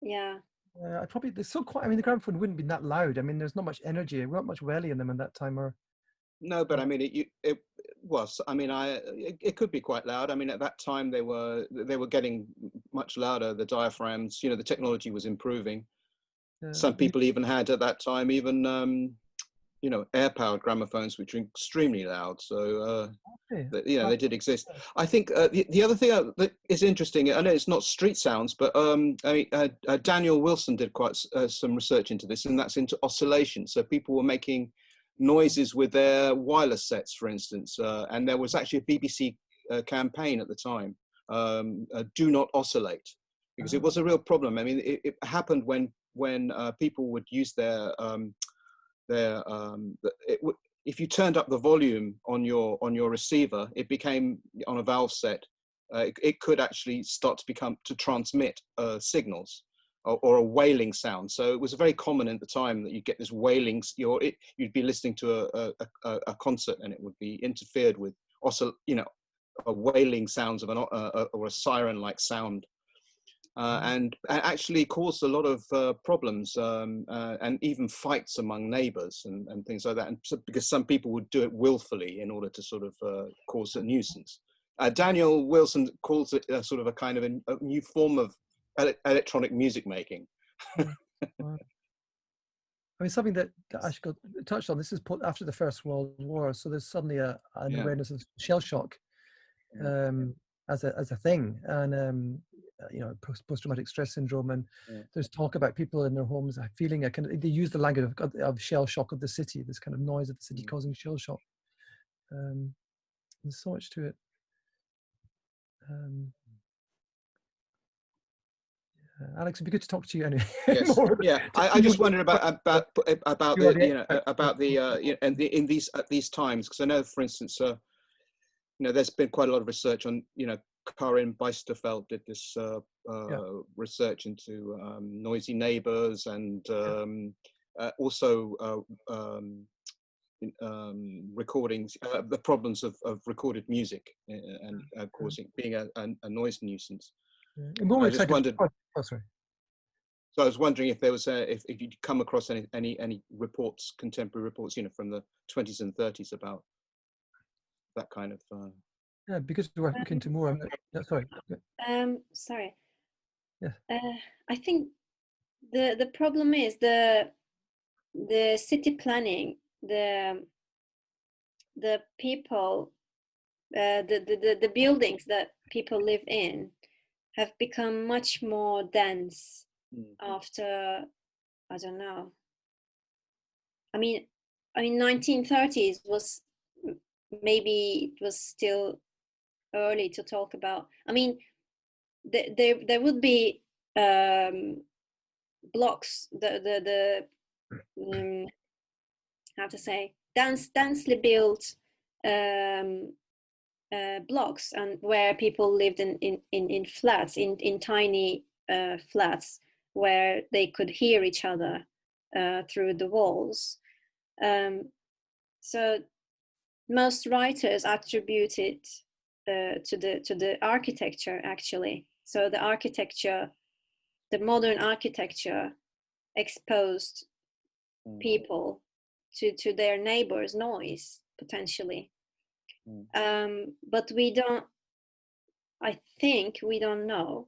Yeah. There's so quiet. I mean, the gramophone wouldn't be that loud. I mean, there's not much energy. There weren't much welly in them at that time, or. No, but I mean, it was. I mean, it could be quite loud. I mean, at that time they were getting much louder. The diaphragms, the technology was improving. Some people even had at that time air-powered gramophones, which are extremely loud. So You know, they did exist. I think the other thing that is interesting, I know it's not street sounds, but Daniel Wilson did quite some research into this, and that's into oscillation. So people were making noises with their wireless sets, for instance, and there was actually a BBC campaign at the time, do not oscillate, because it was a real problem. I mean, it happened when people would use if you turned up the volume on your receiver, it became on a valve set. It could actually start to transmit signals or a wailing sound. So it was very common at the time that you get this wailing. You'd be listening to a concert and it would be interfered with, also, you know, a wailing sounds of or a siren-like sound. And actually caused a lot of problems and even fights among neighbors and things like that. And so, because some people would do it willfully in order to sort of cause a nuisance. Daniel Wilson calls it sort of a kind of a new form of electronic music making. Wow. I mean, something that Aysegul touched on, this is after the First World War, so there's suddenly an awareness of shell shock as a thing, and you know, post-traumatic stress syndrome, and there's talk about people in their homes feeling they use the language of shell shock of the city, this kind of noise of the city causing shell shock. There's so much to it. Alex, it'd be good to talk to you anyway. Yes. Yeah. I just wondered about the, you know, about the and in these times, because I know, for instance, you know, there's been quite a lot of research on, you know, Karin Bijsterveld did this research into noisy neighbors and also recordings, the problems of recorded music and being a noise nuisance. I just wondered. Oh, sorry. So I was wondering if there was if you'd come across any reports, contemporary reports, you know, from the 20s and 30s about that kind of. Yeah, because we're looking into more. Sorry. Sorry. Yeah. I think the problem is the city planning, the people, the buildings that people live in have become much more dense after, I don't know. I mean 1930s was, maybe it was still early to talk about. I mean, there would be blocks, how to say, densely built blocks, and where people lived in flats, in tiny flats, where they could hear each other through the walls. So most writers attribute it to the architecture, actually. So the modern architecture exposed people to their neighbors' noise, potentially. But I think we don't know,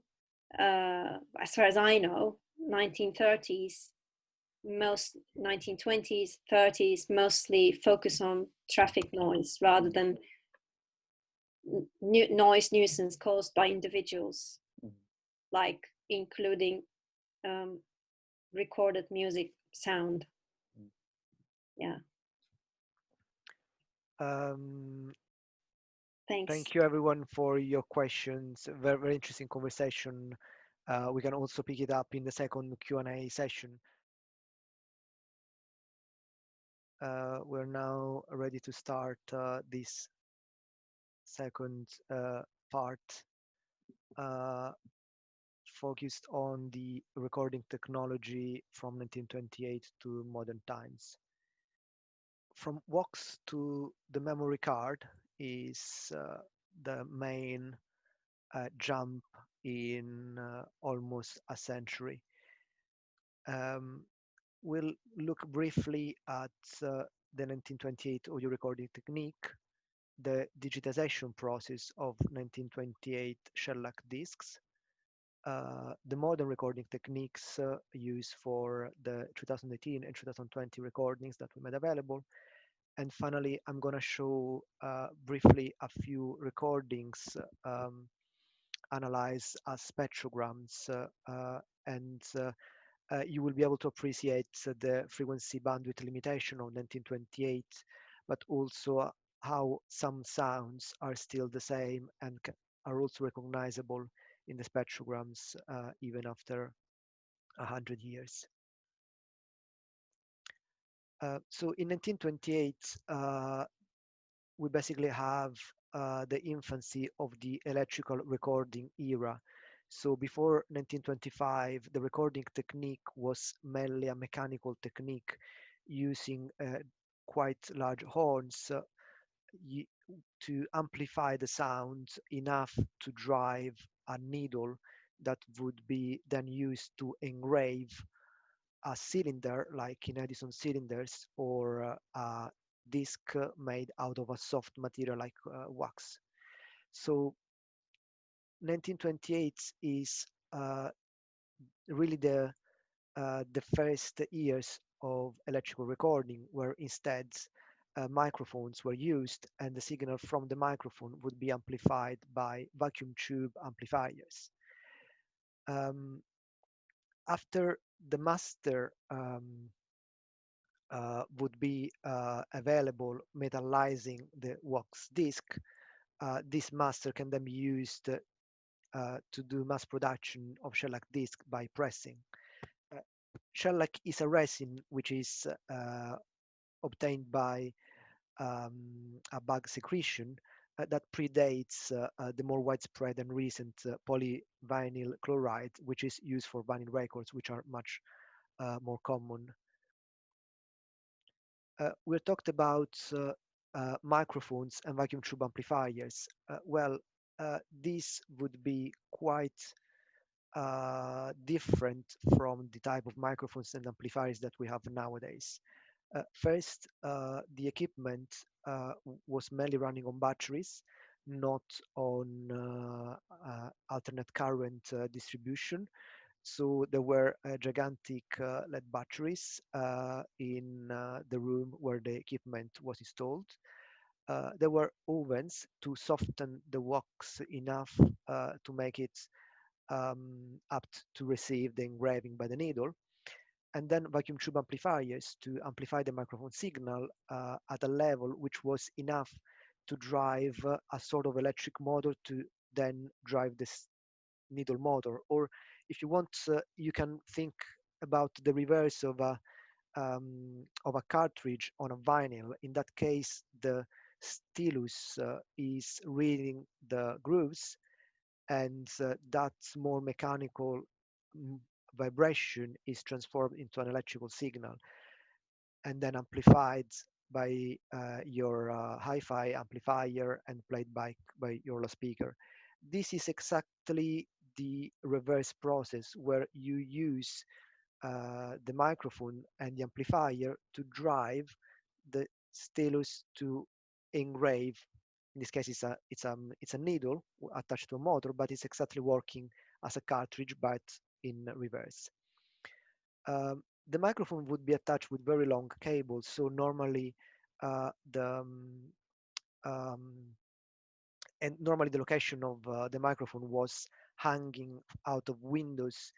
as far as I know, 1930s, most 1920s, 30s mostly focus on traffic noise rather than noise nuisance caused by individuals, like including recorded music sound. Yeah. Thanks. Thank you everyone for your questions. Very, very interesting conversation. We can also pick it up in the second Q&A session. We're now ready to start this second part focused on the recording technology from 1928 to modern times. From wax to the memory card is the main jump in almost a century. We'll look briefly at the 1928 audio recording technique, the digitization process of 1928 shellac discs, the modern recording techniques used for the 2018 and 2020 recordings that we made available, And finally, I'm going to show briefly a few recordings analyzed as spectrograms, and you will be able to appreciate the frequency bandwidth limitation of 1928, but also how some sounds are still the same and are also recognizable in the spectrograms even after 100 years. So in 1928, we basically have the infancy of the electrical recording era. So before 1925, the recording technique was mainly a mechanical technique using quite large horns to amplify the sound enough to drive a needle that would be then used to engrave a cylinder like in Edison cylinders, or a disc made out of a soft material like wax. So 1928 is really the first years of electrical recording, where instead microphones were used, and the signal from the microphone would be amplified by vacuum tube amplifiers. After the master would be available metallizing the wax disc, this master can then be used to do mass production of shellac disc by pressing. Shellac is a resin which is obtained by a bug secretion that predates the more widespread and recent polyvinyl chloride, which is used for vinyl records, which are much more common. We talked about microphones and vacuum tube amplifiers. This would be quite different from the type of microphones and amplifiers that we have nowadays. First, the equipment was mainly running on batteries, not on alternate current distribution. So there were gigantic LED batteries in the room where the equipment was installed. There were ovens to soften the wax enough to make it apt to receive the engraving by the needle, and then vacuum tube amplifiers to amplify the microphone signal at a level which was enough to drive a sort of electric motor to then drive this needle motor. Or if you want, you can think about the reverse of a cartridge on a vinyl. In that case, the stylus is reading the grooves, and that more mechanical vibration is transformed into an electrical signal and then amplified by your hi-fi amplifier and played by your loudspeaker. This is exactly the reverse process, where you use the microphone and the amplifier to drive the stylus to engrave. In this case, it's a needle attached to a motor, but it's exactly working as a cartridge, but in reverse. The microphone would be attached with very long cables, so normally normally the location of the microphone was hanging out of windows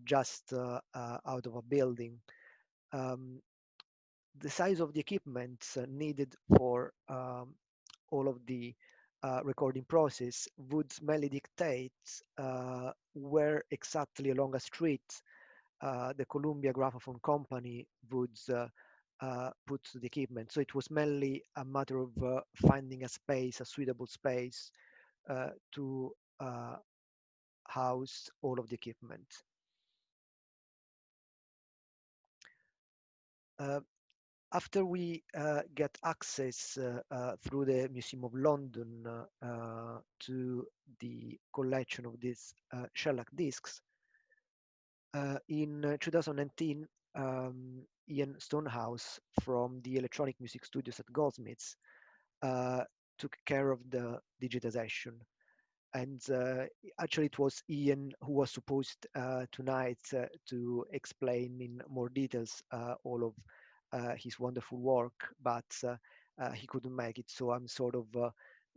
just out of a building. The size of the equipment needed for all of the recording process would mainly dictate where exactly along a street the Columbia Graphophone Company would put the equipment. So it was mainly a matter of finding a space, a suitable space to house all of the equipment. After we get access through the Museum of London to the collection of these shellac discs, in 2019, Ian Stonehouse from the Electronic Music Studios at Goldsmiths took care of the digitization. And actually, it was Ian who was supposed tonight to explain in more details all of his wonderful work, but he couldn't make it. So I'm sort of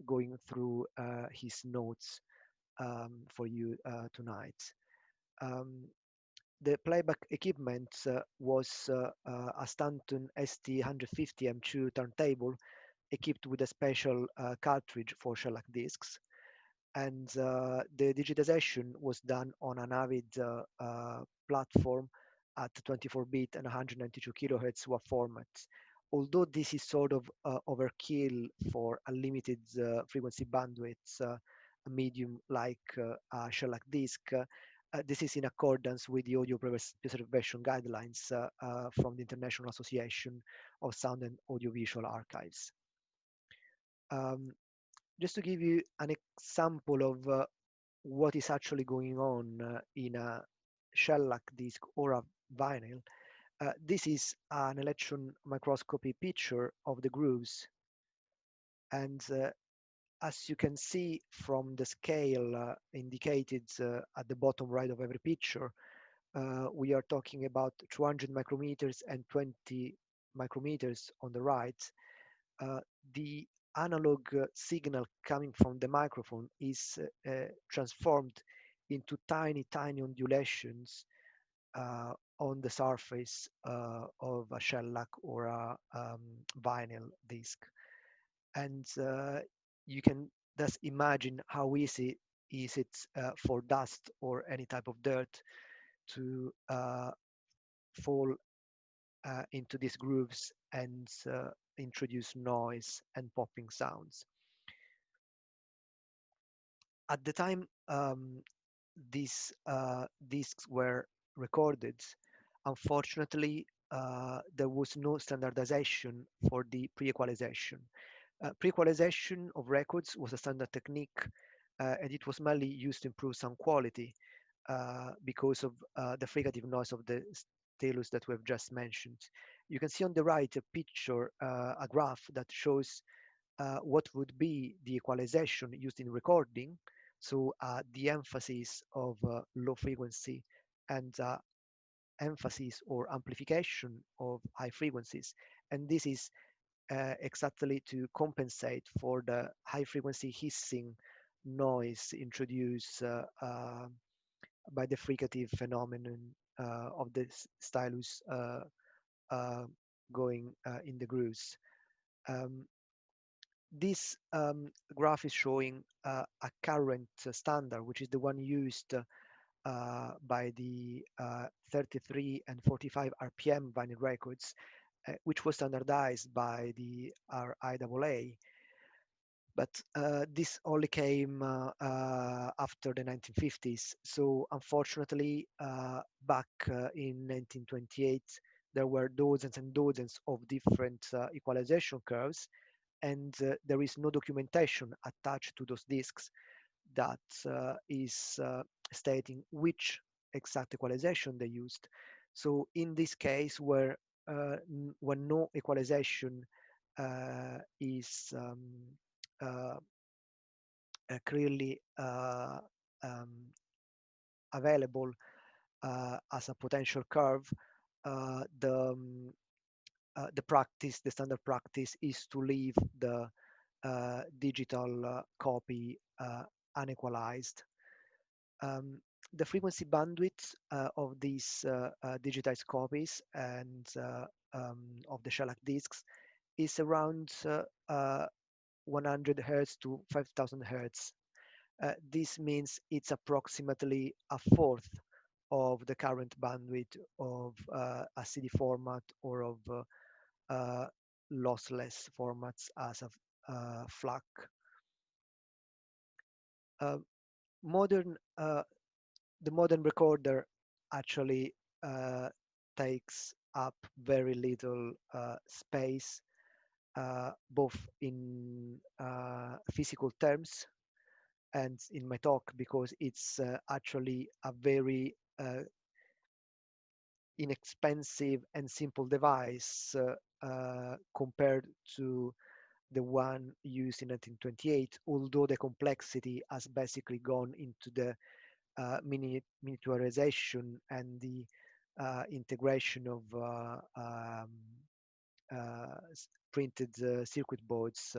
going through his notes for you tonight. The playback equipment was a Stanton ST150 M2 turntable equipped with a special cartridge for shellac discs. And the digitization was done on an Avid platform at 24-bit and 192 kilohertz WAV formats. Although this is sort of overkill for a limited frequency bandwidth a medium like a shellac disc, this is in accordance with the audio preservation guidelines from the International Association of Sound and Audiovisual Archives. Just to give you an example of what is actually going on in a shellac disc or a vinyl, this is an electron microscopy picture of the grooves. And as you can see from the scale indicated at the bottom right of every picture, we are talking about 200 micrometers and 20 micrometers on the right. The analog signal coming from the microphone is transformed into tiny undulations on the surface of a shellac or a vinyl disc. And you can thus imagine how easy is it for dust or any type of dirt to fall into these grooves and introduce noise and popping sounds. At the time these discs were recorded, unfortunately, there was no standardization for the pre-equalization. Pre-equalization of records was a standard technique, and it was mainly used to improve sound quality because of the fricative noise of the stylus that we have just mentioned. You can see on the right a picture, a graph that shows what would be the equalization used in recording. So the emphasis of low frequency and emphasis or amplification of high frequencies. And this is exactly to compensate for the high frequency hissing noise introduced by the fricative phenomenon of the stylus going in the grooves. This graph is showing a current standard, which is the one used by the 33 and 45 RPM vinyl records, which was standardized by the RIAA. But this only came after the 1950s. So unfortunately, back in 1928, there were dozens and dozens of different equalization curves, and there is no documentation attached to those discs that is stating which exact equalization they used. So in this case, where when no equalization is clearly available as a potential curve, the standard practice is to leave the digital copy unequalized. The frequency bandwidth of these digitized copies and of the shellac discs is around 100 Hertz to 5000 Hertz. This means it's approximately a fourth of the current bandwidth of a CD format or of lossless formats as a FLAC. The modern recorder actually takes up very little space, both in physical terms and in my talk, because it's actually a very inexpensive and simple device compared to the one used in 1928, although the complexity has basically gone into the miniaturization and the integration of printed circuit boards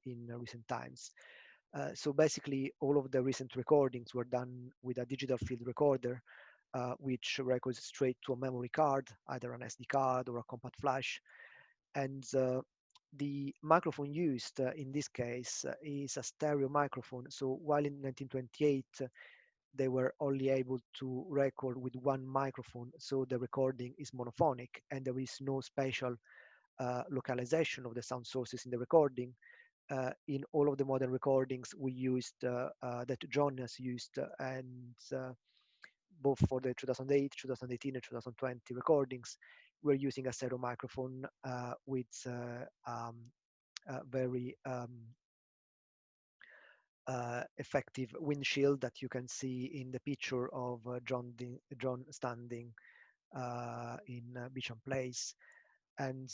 in recent times. So basically, all of the recent recordings were done with a digital field recorder, which records straight to a memory card, either an SD card or a compact flash. And the microphone used in this case is a stereo microphone. So while in 1928, they were only able to record with one microphone, so the recording is monophonic and there is no spatial localization of the sound sources in the recording. In all of the modern recordings we used, that John has used, and both for the 2008, 2018, and 2020 recordings, we're using a stereo microphone with very effective windshield that you can see in the picture of John standing in Beauchamp Place. And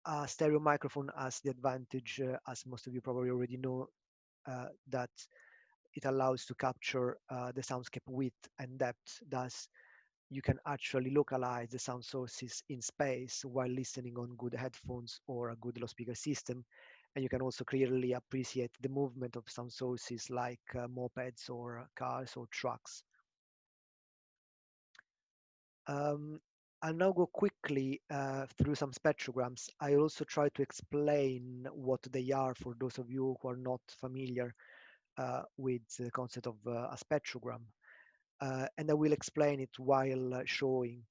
a stereo microphone has the advantage, as most of you probably already know, that it allows to capture the soundscape width and depth. Thus, you can actually localize the sound sources in space while listening on good headphones or a good loudspeaker system. And you can also clearly appreciate the movement of sound sources like mopeds or cars or trucks. I'll now go quickly through some spectrograms. I also try to explain what they are for those of you who are not familiar with the concept of a spectrogram. And I will explain it while showing.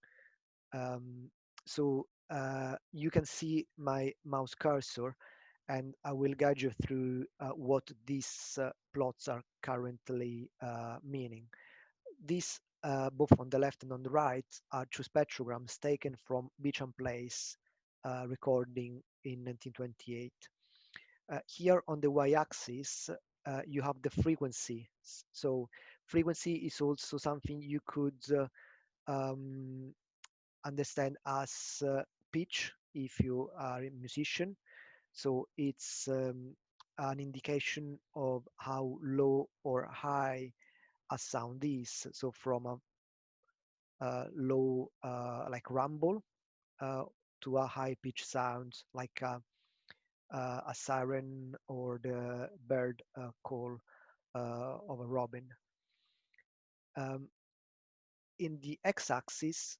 So you can see my mouse cursor, and I will guide you through what these plots are currently meaning. These, both on the left and on the right, are two spectrograms taken from Beauchamp Place recording in 1928. Here on the y-axis, you have the frequency. So frequency is also something you could understand as pitch if you are a musician. So it's an indication of how low or high a sound is. So from a low like rumble to a high pitch sound like a siren or the bird call of a robin. In the x-axis,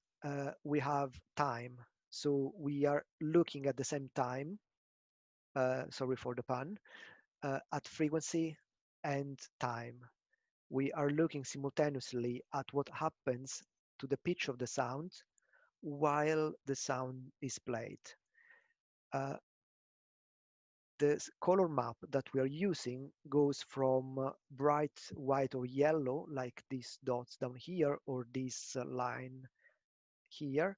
we have time. So we are looking at the same time, sorry for the pun, at frequency and time. We are looking simultaneously at what happens to the pitch of the sound while the sound is played. The color map that we are using goes from bright white or yellow, like these dots down here, or this line here,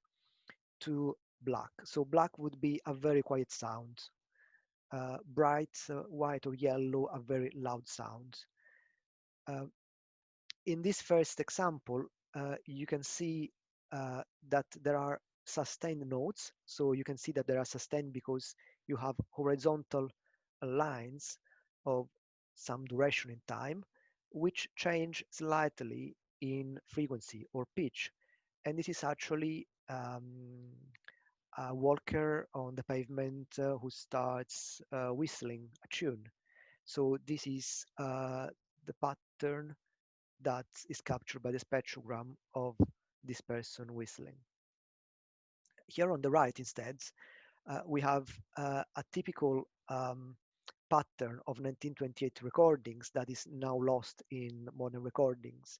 to black. So black would be a very quiet sound. Bright white or yellow, a very loud sound. In this first example, you can see that there are sustained notes. So you can see that there are sustained because you have horizontal lines of some duration in time, which change slightly in frequency or pitch. And this is actually a walker on the pavement who starts whistling a tune. So this is the pattern that is captured by the spectrogram of this person whistling. Here on the right, instead, we have a typical pattern of 1928 recordings that is now lost in modern recordings.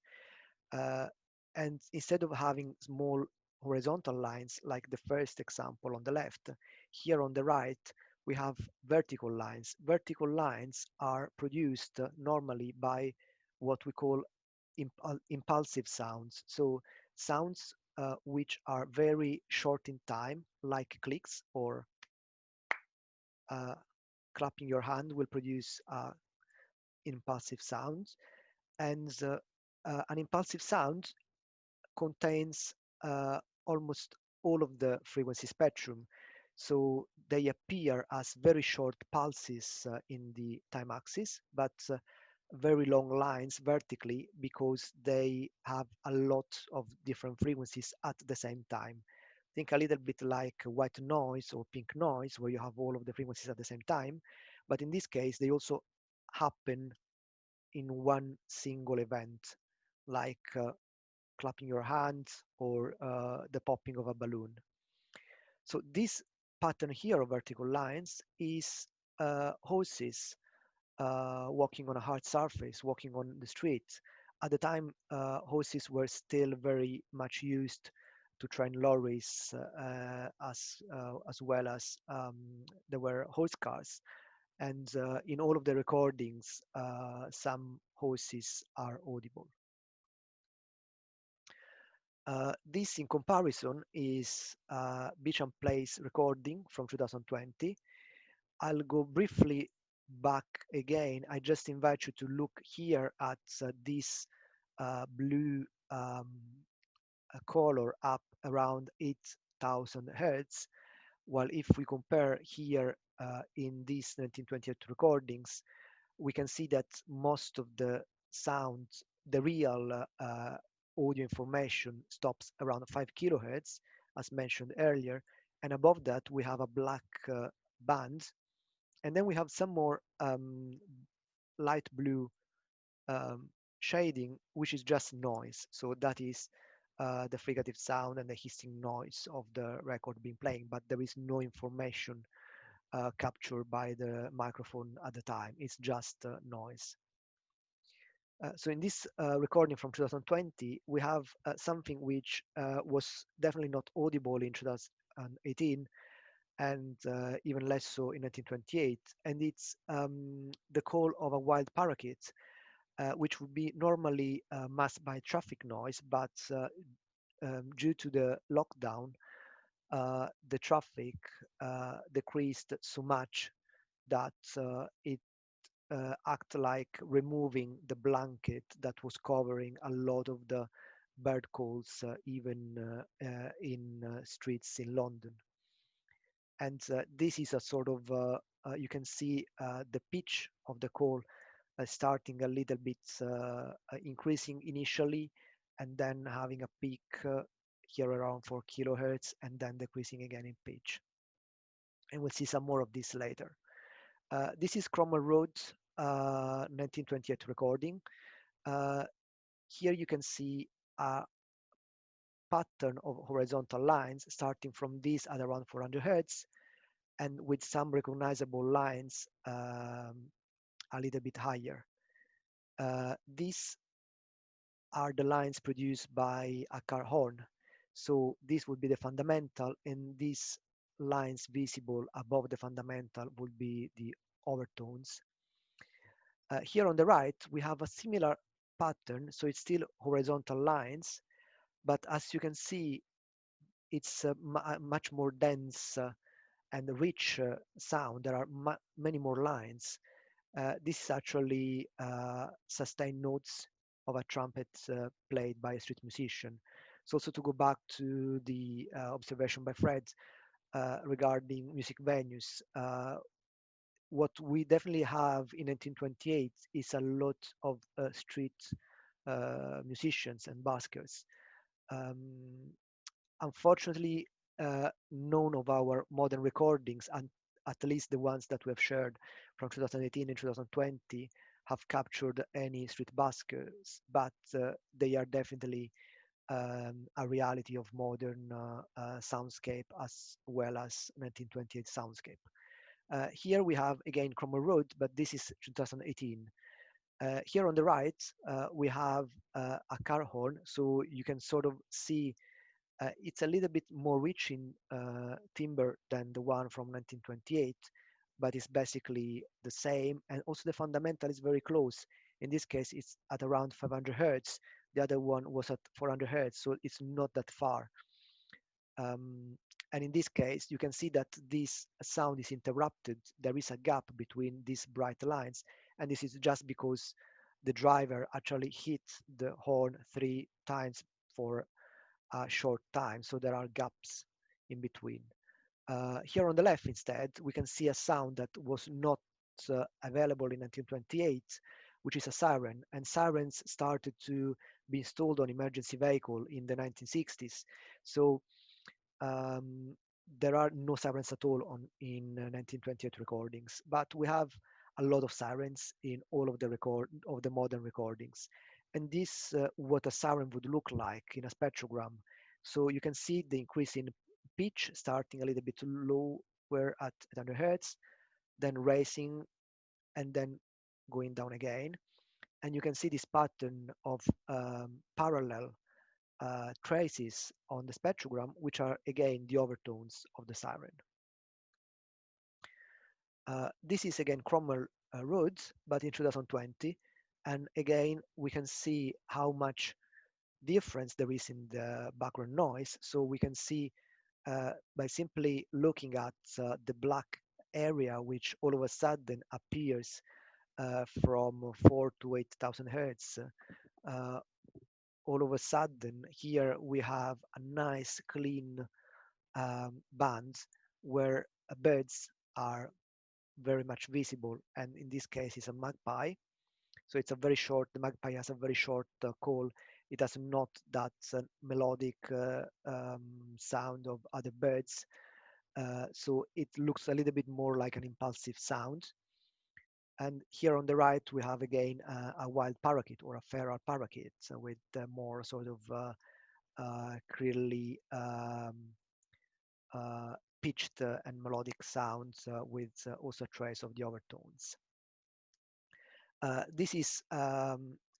And instead of having small horizontal lines like the first example on the left, here on the right, we have vertical lines. Vertical lines are produced normally by what we call impulsive sounds. So sounds which are very short in time, like clicks or clapping your hand will produce impulsive sounds. And an impulsive sound contains almost all of the frequency spectrum. So they appear as very short pulses in the time axis, but very long lines vertically because they have a lot of different frequencies at the same time. Think a little bit like white noise or pink noise, where you have all of the frequencies at the same time. But in this case, they also happen in one single event, like clapping your hands or the popping of a balloon. So this pattern here of vertical lines is horses walking on a hard surface, walking on the street. At the time, horses were still very much used to train lorries, as well as there were horse cars. And in all of the recordings, some horses are audible. This, in comparison, is Beauchamp Place recording from 2020. I'll go briefly back again. I just invite you to look here at this blue color up around 8,000 hertz, while if we compare here in these 1928 recordings, we can see that most of the sound, the real audio information, stops around 5 kilohertz, as mentioned earlier, and above that we have a black band, and then we have some more light blue shading, which is just noise. So that is the fricative sound and the hissing noise of the record being playing, but there is no information captured by the microphone at the time. It's just noise. So in this recording from 2020, we have something which was definitely not audible in 2018, and even less so in 1928. And it's the call of a wild parakeet, which would be normally masked by traffic noise, but due to the lockdown, the traffic decreased so much that it act like removing the blanket that was covering a lot of the bird calls, even in streets in London. And this is a sort of, you can see the pitch of the call starting a little bit increasing initially, and then having a peak here around 4 kilohertz, and then decreasing again in pitch. And we'll see some more of this later. This is Cromwell Road 1928 recording. Here you can see a pattern of horizontal lines starting from this at around 400 hertz, and with some recognizable lines a little bit higher. These are the lines produced by a car horn. So this would be the fundamental, and these lines visible above the fundamental would be the overtones. Here on the right, we have a similar pattern, so it's still horizontal lines, but as you can see, it's a much more dense and rich sound. There are many more lines. This is actually sustained notes of a trumpet played by a street musician. So also to go back to the observation by Fred regarding music venues, what we definitely have in 1928 is a lot of street musicians and buskers. Unfortunately, none of our modern recordings, and at least the ones that we have shared from 2018 and 2020, have captured any street buskers, but they are definitely a reality of modern soundscape as well as 1928 soundscape. Here we have again Cromwell Road, but this is 2018. Here on the right, we have a car horn, so you can sort of see it's a little bit more rich in timbre than the one from 1928, but it's basically the same. And also the fundamental is very close. In this case, it's at around 500 hertz. The other one was at 400 hertz, so it's not that far. And in this case, you can see that this sound is interrupted. There is a gap between these bright lines, and this is just because the driver actually hit the horn 3 times for a short time, so there are gaps in between. Here on the left, instead, we can see a sound that was not available in 1928, which is a siren, and sirens started to be installed on emergency vehicle in the 1960s. So there are no sirens at all in 1928 recordings, but we have a lot of sirens in all of the modern recordings. And this what a siren would look like in a spectrogram. So you can see the increase in pitch starting a little bit lower at 800 hertz, then raising, and then going down again. And you can see this pattern of parallel traces on the spectrogram, which are again the overtones of the siren. This is again Cromwell Road, but in 2020. And again, we can see how much difference there is in the background noise. So we can see by simply looking at the black area, which all of a sudden appears from 4 to 8,000 hertz. All of a sudden, here we have a nice clean band where birds are very much visible, and in this case it's a magpie. So it's a very short, the magpie has a very short call. It has not that melodic sound of other birds. So it looks a little bit more like an impulsive sound. And here on the right, we have again a wild parakeet or a feral parakeet with more sort of clearly pitched and melodic sounds with also a trace of the overtones. This is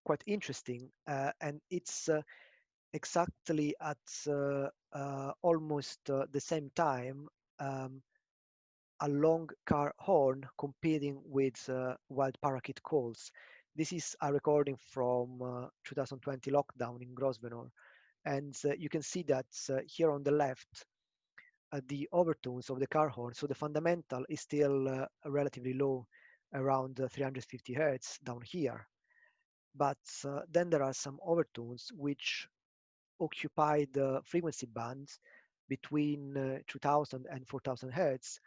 quite interesting, and it's exactly at almost the same time a long car horn competing with wild parakeet calls. This is a recording from 2020 lockdown in Grosvenor, and you can see that here on the left the overtones of the car horn. So the fundamental is still relatively low, around 350 hertz down here. But then there are some overtones which occupy the frequency bands between 2000 and 4000 hertz,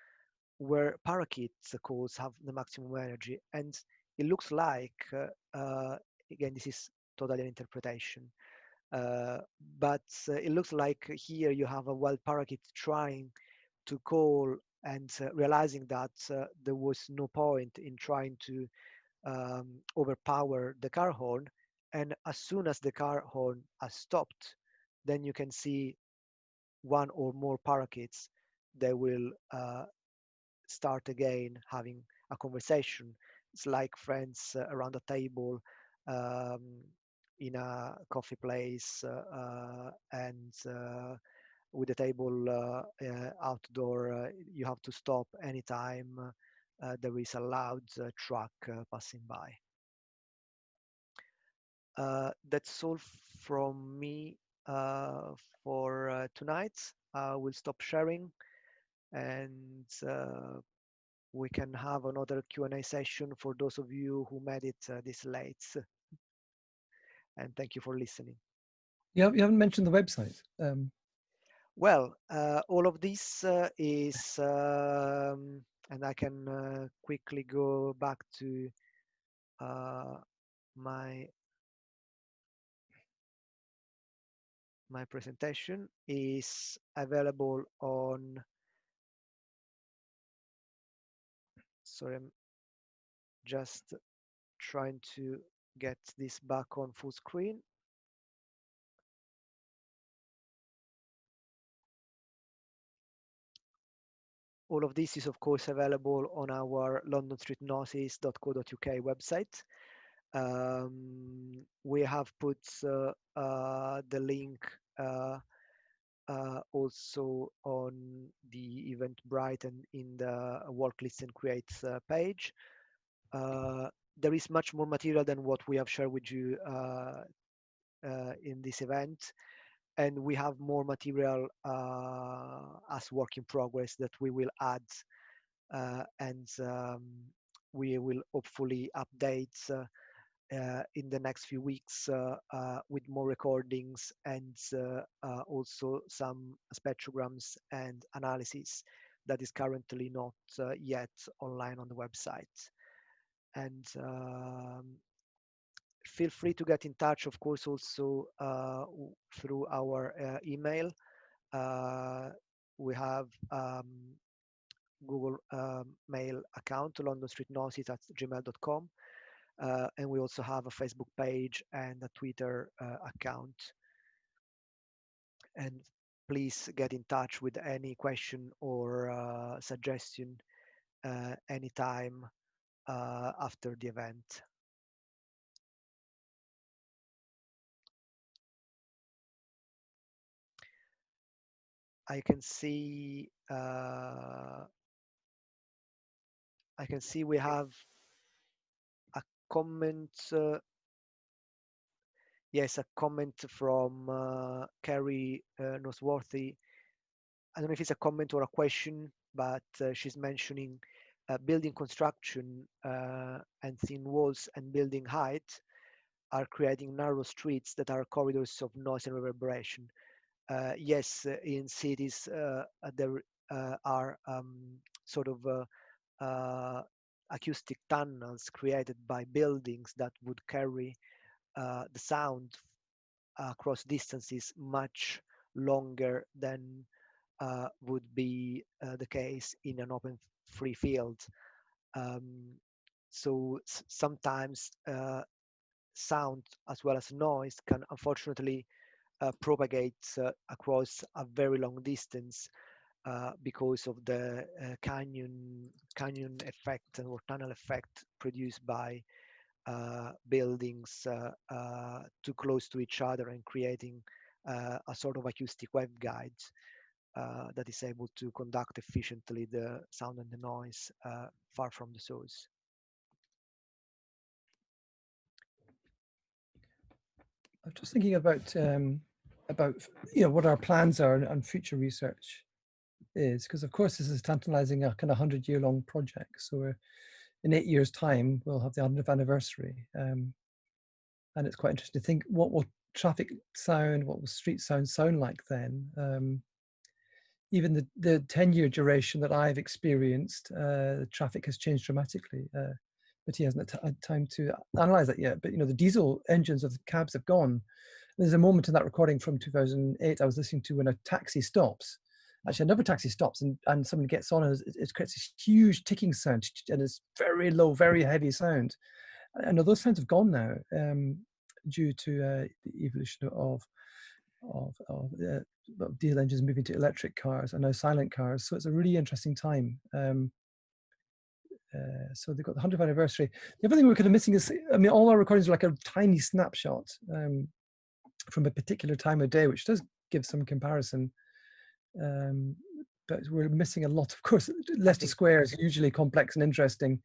where parakeet calls have the maximum energy. And it looks like, again, this is totally an interpretation, but it looks like here you have a wild parakeet trying to call and realizing that there was no point in trying to overpower the car horn. And as soon as the car horn has stopped, then you can see one or more parakeets. They will start again having a conversation. It's like friends around a table in a coffee place and with the table outdoor, you have to stop anytime there is a loud truck passing by. That's all from me for tonight. We'll stop sharing, and we can have another Q&A session for those of you who made it this late. And thank you for listening. You haven't mentioned the website. Well, all of this is, and I can quickly go back to my presentation, is available on, sorry, I'm just trying to get this back on full screen. All of this is, of course, available on our londonstreetnotice.co.uk website. We have put the link also on the Eventbrite and in the Work List and Creates page. There is much more material than what we have shared with you in this event. And we have more material as work in progress that we will add, and we will hopefully update in the next few weeks with more recordings and also some spectrograms and analysis that is currently not yet online on the website. And feel free to get in touch, of course, also through our email. we have Google mail account, londonstreetnoises@gmail.com, and we also have a Facebook page and a Twitter account. And please get in touch with any question or suggestion anytime after the event. I can see we have a comment. Yes, a comment from Carrie Noseworthy. I don't know if it's a comment or a question, but she's mentioning building construction and thin walls and building height are creating narrow streets that are corridors of noise and reverberation. Yes, in cities there are sort of acoustic tunnels created by buildings that would carry the sound across distances much longer than would be the case in an open free field. So sometimes sound as well as noise can unfortunately propagate across a very long distance because of the canyon effect or tunnel effect produced by buildings too close to each other and creating a sort of acoustic waveguide that is able to conduct efficiently the sound and the noise far from the source. I'm just thinking about what our plans are and future research is, because of course this is tantalizing a kind of 100-year-long project. So we're, in 8 years' time, we'll have the 100th anniversary, and it's quite interesting to think what will traffic sound, what will street sound like then. Even the 10-year duration that I've experienced, the traffic has changed dramatically. But he hasn't had time to analyze that yet. But the diesel engines of the cabs have gone. There's a moment in that recording from 2008 I was listening to when a taxi stops. Actually, another taxi stops and someone gets on and it creates this huge ticking sound, and it's very low, very heavy sound. And those sounds have gone now due to the evolution of diesel engines moving to electric cars and now silent cars. So it's a really interesting time. So they've got the 100th anniversary. The other thing we're kind of missing is, I mean, all our recordings are like a tiny snapshot from a particular time of day, which does give some comparison. But we're missing a lot. Of course, Leicester Square is hugely complex and interesting.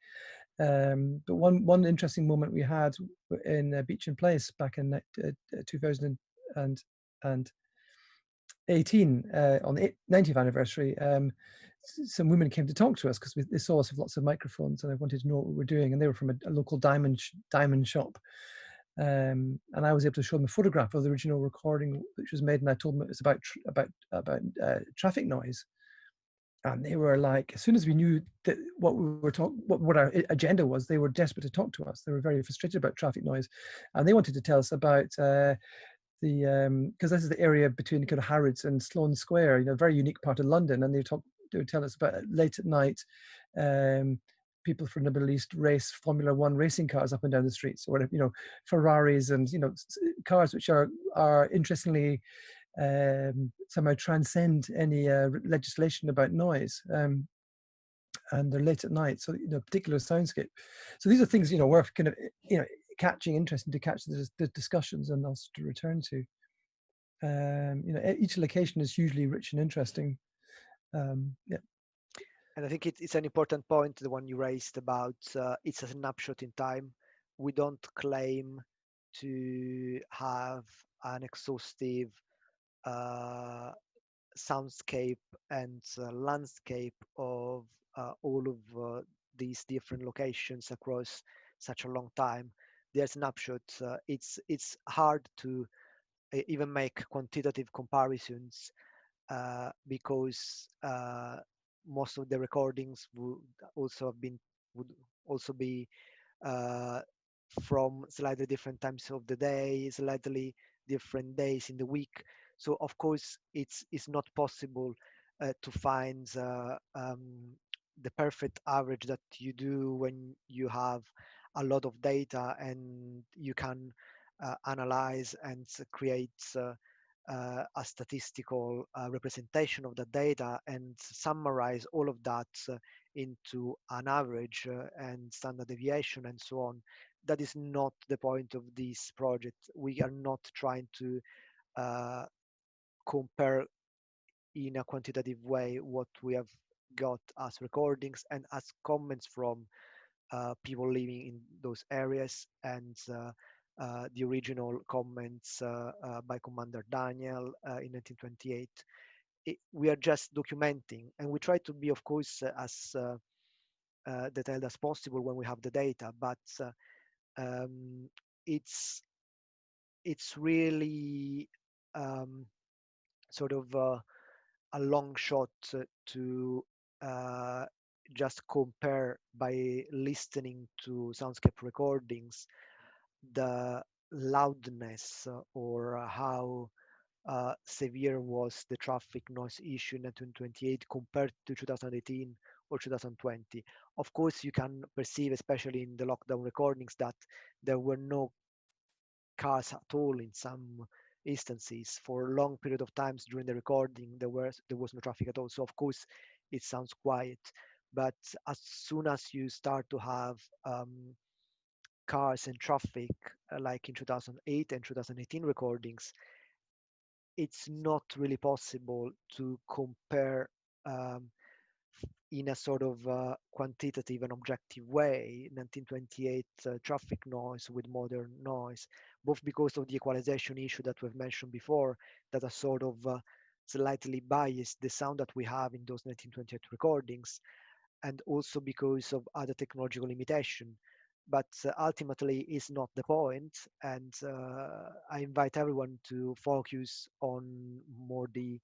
But one interesting moment we had in Beauchamp Place back in 2018 on the 90th anniversary. Some women came to talk to us because they saw us with lots of microphones and they wanted to know what we were doing, and they were from a local diamond shop. And I was able to show them a photograph of the original recording which was made, and I told them it was about traffic noise. And they were like, as soon as we knew that what we were what our agenda was, they were desperate to talk to us. They were very frustrated about traffic noise, and they wanted to tell us about because this is the area between kind of Harrods and Sloane Square, a very unique part of London, and they would tell us about late at night. People from the Middle East race Formula One racing cars up and down the streets, or Ferraris, and cars which are interestingly somehow transcend any legislation about noise, and they're late at night, so particular soundscape. So these are things worth kind of interesting to catch the discussions and also to return to. Each location is hugely rich and interesting. Yeah. And I think it's an important point, the one you raised about it's a snapshot in time. We don't claim to have an exhaustive soundscape and landscape of all of these different locations across such a long time. They're snapshots. It's hard to even make quantitative comparisons because most of the recordings would also be from slightly different times of the day, slightly different days in the week. So of course, it's not possible to find the perfect average that you do when you have a lot of data and you can analyze and create a statistical representation of the data and summarize all of that into an average and standard deviation and so on. That is not the point of this project. We are not trying to compare in a quantitative way what we have got as recordings and as comments from people living in those areas and the original comments by Commander Daniel in 1928. We are just documenting, and we try to be, of course, as detailed as possible when we have the data, but it's really sort of a long shot to just compare by listening to soundscape recordings the loudness or how severe was the traffic noise issue in 1928 compared to 2018 or 2020. Of course, you can perceive, especially in the lockdown recordings, that there were no cars at all in some instances for a long period of times during the recording. There was no traffic at all. So of course, it sounds quiet. But as soon as you start to have cars and traffic, like in 2008 and 2018 recordings, it's not really possible to compare in a sort of quantitative and objective way 1928 traffic noise with modern noise, both because of the equalization issue that we've mentioned before, that are sort of slightly biased the sound that we have in those 1928 recordings, and also because of other technological limitation. But ultimately is not the point, and I invite everyone to focus on more the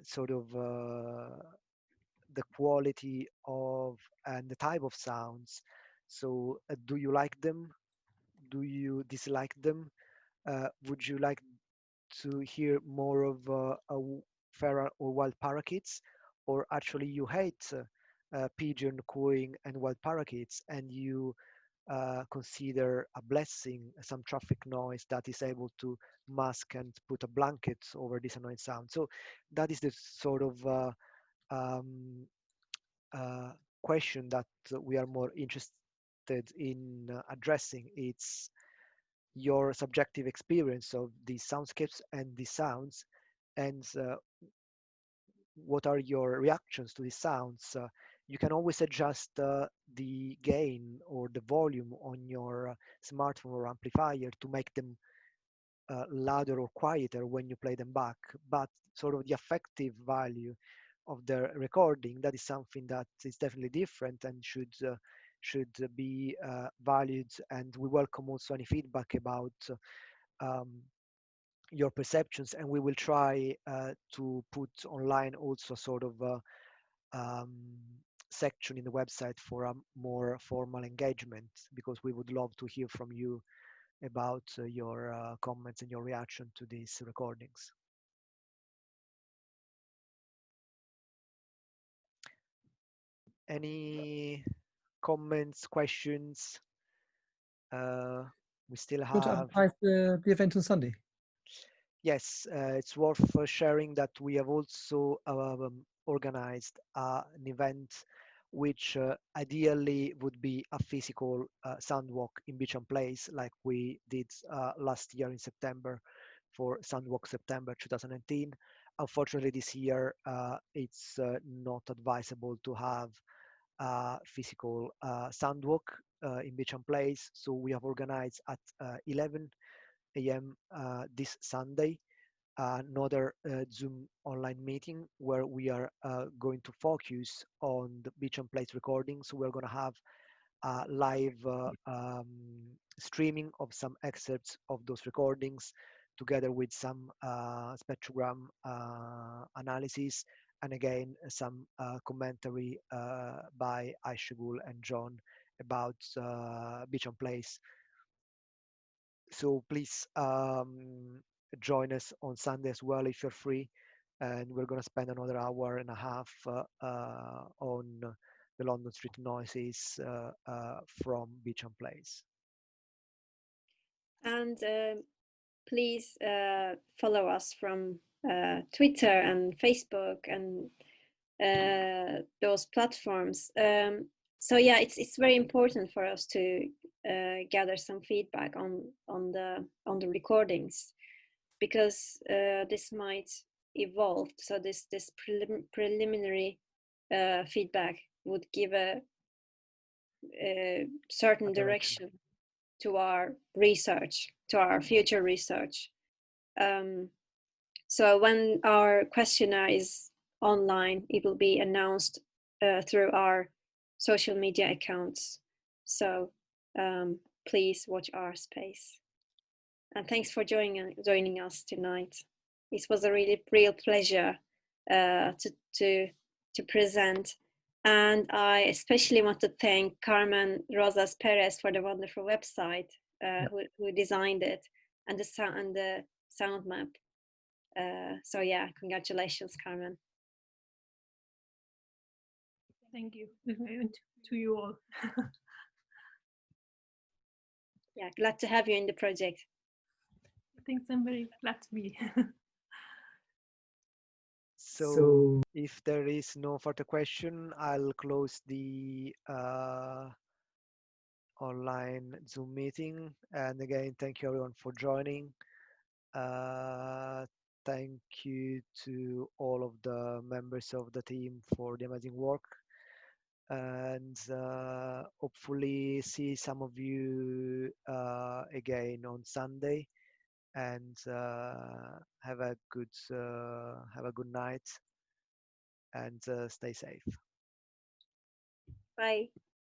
sort of the quality of and the type of sounds. So do you like them? Do you dislike them? Would you like to hear more of feral or wild parakeets, or actually you hate pigeon cooing and wild parakeets, and you consider a blessing some traffic noise that is able to mask and put a blanket over this annoying sound? So that is the sort of um, question that we are more interested in addressing. It's your subjective experience of these soundscapes and these sounds, and what are your reactions to these sounds. You can always adjust the gain or the volume on your smartphone or amplifier to make them louder or quieter when you play them back, but sort of the affective value of the recording, that is something that is definitely different and should be valued, and we welcome also any feedback about um, your perceptions, and we will try to put online also sort of um, section in the website for a more formal engagement, because we would love to hear from you about your comments and your reaction to these recordings. Any comments, questions? We still Want to have. advertise the event on Sunday? Yes, it's worth sharing that we have also organized an event which ideally would be a physical soundwalk in Beauchamp Place, like we did last year in September for Soundwalk September 2019. Unfortunately, this year it's not advisable to have physical soundwalk in Beauchamp Place, so we have organized at 11 a.m. This Sunday another Zoom online meeting where we are going to focus on the Beauchamp Place recordings. So we're going to have live streaming of some excerpts of those recordings, together with some spectrogram analysis, and again some commentary by Aysegul and John about Beauchamp Place. So please join us on Sunday as well if you're free. And we're going to spend another hour and a half on the London street noises from Beauchamp Place. And please follow us from Twitter and Facebook and those platforms. So yeah, it's very important for us to gather some feedback on the recordings, because this might evolve. So this preliminary feedback would give a certain direction to our research, to our future research. So when our questionnaire is online, it will be announced through our social media accounts. So please watch our space. And thanks for joining us tonight. It was a real pleasure to present. And I especially want to thank Carmen, Rosas, Pérez for the wonderful website who designed it, and the sound map. So yeah, congratulations, Carmen. Thank you to you all. Yeah, glad to have you in the project. Thanks, I'm very glad to be. So if there is no further question, I'll close the online Zoom meeting. And again, thank you everyone for joining. Thank you to all of the members of the team for the amazing work. And hopefully see some of you again on Sunday. And have a good night, and stay safe. Bye.